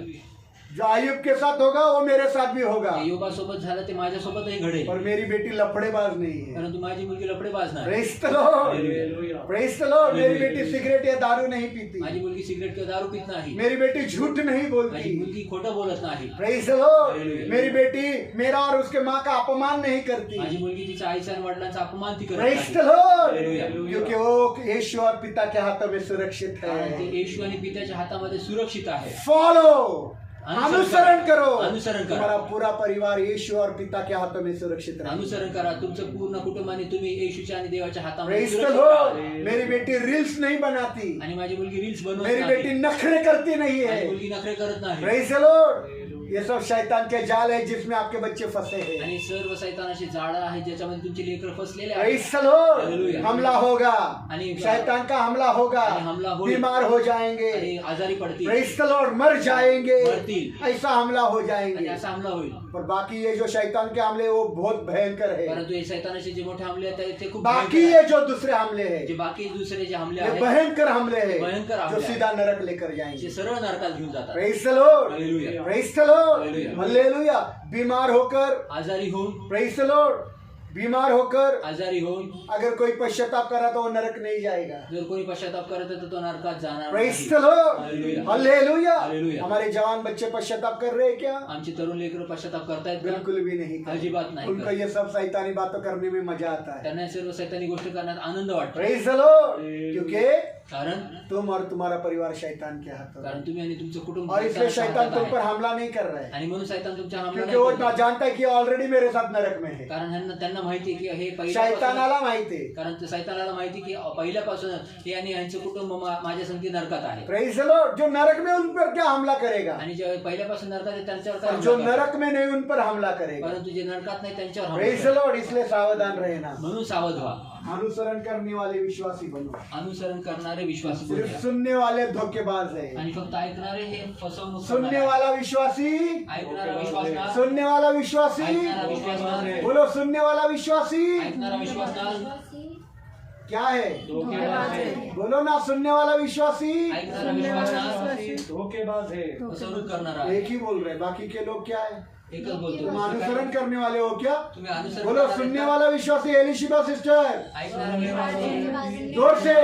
जो आयुब के साथ होगा वो मेरे साथ भी होगा। जे योबासोबत झालं ते माझ्यासोबतही घडेल. और मेरी बेटी लफड़ेबाज नहीं है। परंतु माझी मुलगी लफडेबाज नाही. Praise the Lord। Hallelujah. Praise the Lord। मेरी बेटी सिगरेट या दारू नहीं पीती। माझी मुलगी सिगरेट किंवा दारू पित नाही. मेरी बेटी झूठ नहीं माझी बोलती। मुलगी खोटं बोलत नाही. Praise the Lord। हालेलुया. मेरी बेटी मेरा और उसके माँ का अपमान नहीं करती। माझी मुलगी तिच्या आईच्या आणि वडिलांचा अपमान ती करत Praise नाही. the Lord। हालेलुया. क्योंकि वो यीशु और पिता के हाथों में सुरक्षित कारण ते है। येशू आणि पित्याच्या हातामध्ये सुरक्षित आहे. फॉलो, अनुसरण करो। अनुसरण करा. तुम्हारा पूरा परिवार यीशु और पिता के हाथों में सुरक्षित रहे। अनुसरण करा. तुमचं पूर्ण कुटुंबाने तुम्ही येशूच्या आणि देवाच्या हातामध्ये Praise the सुरक्षित Lord। राहा. मेरी बेटी रील्स नहीं बनाती। आणि माझी मुलगी रील्स बनवत मेरी नाही. बेटी नखरे करती नहीं माझी है। मुलगी नखरे करत नाही. Praise the Lord। ये सब शैतान के जाल है जिसमें आपके बच्चे फंसे हैं। आणि सर्व सैतानाची जाळं आहेत ज्याच्यामध्ये तुमची लेकरं फसलेले आहेत. Praise the Lord। Hallelujah। हमला होगा, आणि शैतान का हमला होगा, आणि हमला होईल. बीमार हो जाएंगे। आणि आजारी पडतील. Praise the Lord। मर जाएंगे, मरतील. ऐसा हमला हो आणि जाएंगे। असा हमला होईल. पर बाकी ये जो शैतान के हमले वो बहुत भयंकर है। परंतु हे सैतानाचे जे मोठे हमले आहेत ते खूप बाकी भयंकर ये आहेत. जो दूसरे हमले हैं जे बाकी दुसरे जे हमले ये आहेत भयंकर हमले हैं भयंकर हमले जो हैं. सीधा नरक लेकर जे जाएंगे। सरळ नरकात घेऊन जातात. Praise the Lord। Hallelujah. Praise the Lord। Hallelujah. Hallelujah. बीमार होकर, आजारी होऊन Praise the Lord, बीमार होकर आजारी होऊन अगर कोई पश्चाताप करा तो वो नरक नहीं जाएगा। जर कोणी पश्चाताप करत आहे तर तो नरकात जाणार Praise नाही. the Lord। Hallelujah. Hallelujah. Hallelujah. हमारे जवान बच्चे पश्चाताप कर रहे हैं क्या? आमची तरुण लेकरं पश्चाताप करतायत का? बिल्कुल भी नहीं कर। अजिबात नाही उनको करत. ये सब शैतानी बातों करने में मजा आता है। त्यांना सर्व सैतानी गोष्ट करण्यात आनंद वाटतो. Praise the Lord। क्योंकि कारण तुम और तुम्हारा परिवार शैतान के हाथों में। कारण तुम्ही आणि तुमचं कुटुंब और इसलिए सैतानाच्या शैतान हातात तुम आहे. पर हमला नहीं कर रहा है, आणि म्हणून सैतान तुमच्या हमला क्योंकि नाही वो करत. जानता है कि ऑलरेडी मेरे साथ नरक में है। कारण त्यांना माहिती आहे की हे पहिल्यापासून शैतानाला माहिती है। कारण ते सैतानाला माहिती की पहिल्यापासून हे आणि यांचं कुटुंब माझ्या संगती नरकात आहे. Praise the Lord। जो नरक में उन पर क्या हमला करेगा? आणि जे पहिल्यापासून नरकात आहे त्यांच्यावर काय और जो हमला करतात. नरक में नहीं उन पर हमला करेगा। परंतु जे नरकात नाही त्यांच्यावर हमला Praise the करतात. Lord। इसलिए सावधान रहना। म्हणून सावध व्हा. अनुसरण करने वाले विश्वासी बनो। अनुसरण करणारे विश्वासी सिर्फ बना. सुनने वाले धोखेबाज है। आणि फक्त ऐकणारे हे फसवणूक सुनने करणारे. वाला विश्वासी, ऐकणारा विश्वासनार. सुनने वाला विश्वासी, ऐकणारा विश्वासनार. बोलो सुनने वाला विश्वासी ऐकणारा विश्वासनार. क्या है? बोलो ना, सुनने वाला विश्वासी ऐकणारा विश्वासनार. धोखेबाज है। फसवणूक करणारा. एक ही बोल रहे, बाकी के लोग क्या है? एकच बोलतो. तुम अनुसरण करने वाले हो क्या? तुम्ही अनुसरण बोलो करणारे सुनने का? वाला विश्वासी एलिशिबा सिस्टर, ऐकणारा विश्वासनार. जोर से।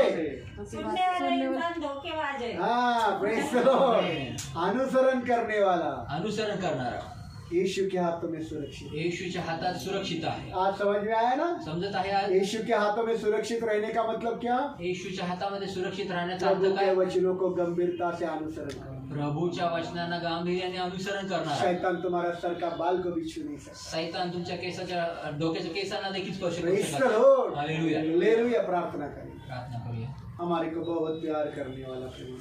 सुनने वाला इंसान धोखेबाज है. हाँ, प्रेज द लॉर्ड। अनुसरण करने वाला अनुसरण करणारा यीशु के हाथों में सुरक्षित है। येशूच्या हातात सुरक्षित आहे. आज समझ में आया ना? समजत आहे आज? यीशु के हाथों में सुरक्षित रहने का मतलब क्या? येशूच्या हातामध्ये सुरक्षित राहण्याचा प्रभु अर्थ के काय? वचनों को गंभीरता से अनुसरण करो। प्रभूच्या वचनांना गांभीर्याने अनुसरण करणार. शैतान तुम्हारा सर का बाल को भी छू नहीं सकता. सैतान तुमच्या केसाच्या डोक्याच्या केसांना देखील स्पर्श करू Praise शकत the नाही. Lord. हालेलुया. हालेलुया. प्रार्थना करें. प्रार्थना करूया. हमारे को बहुत प्यार करने वाला प्रभु,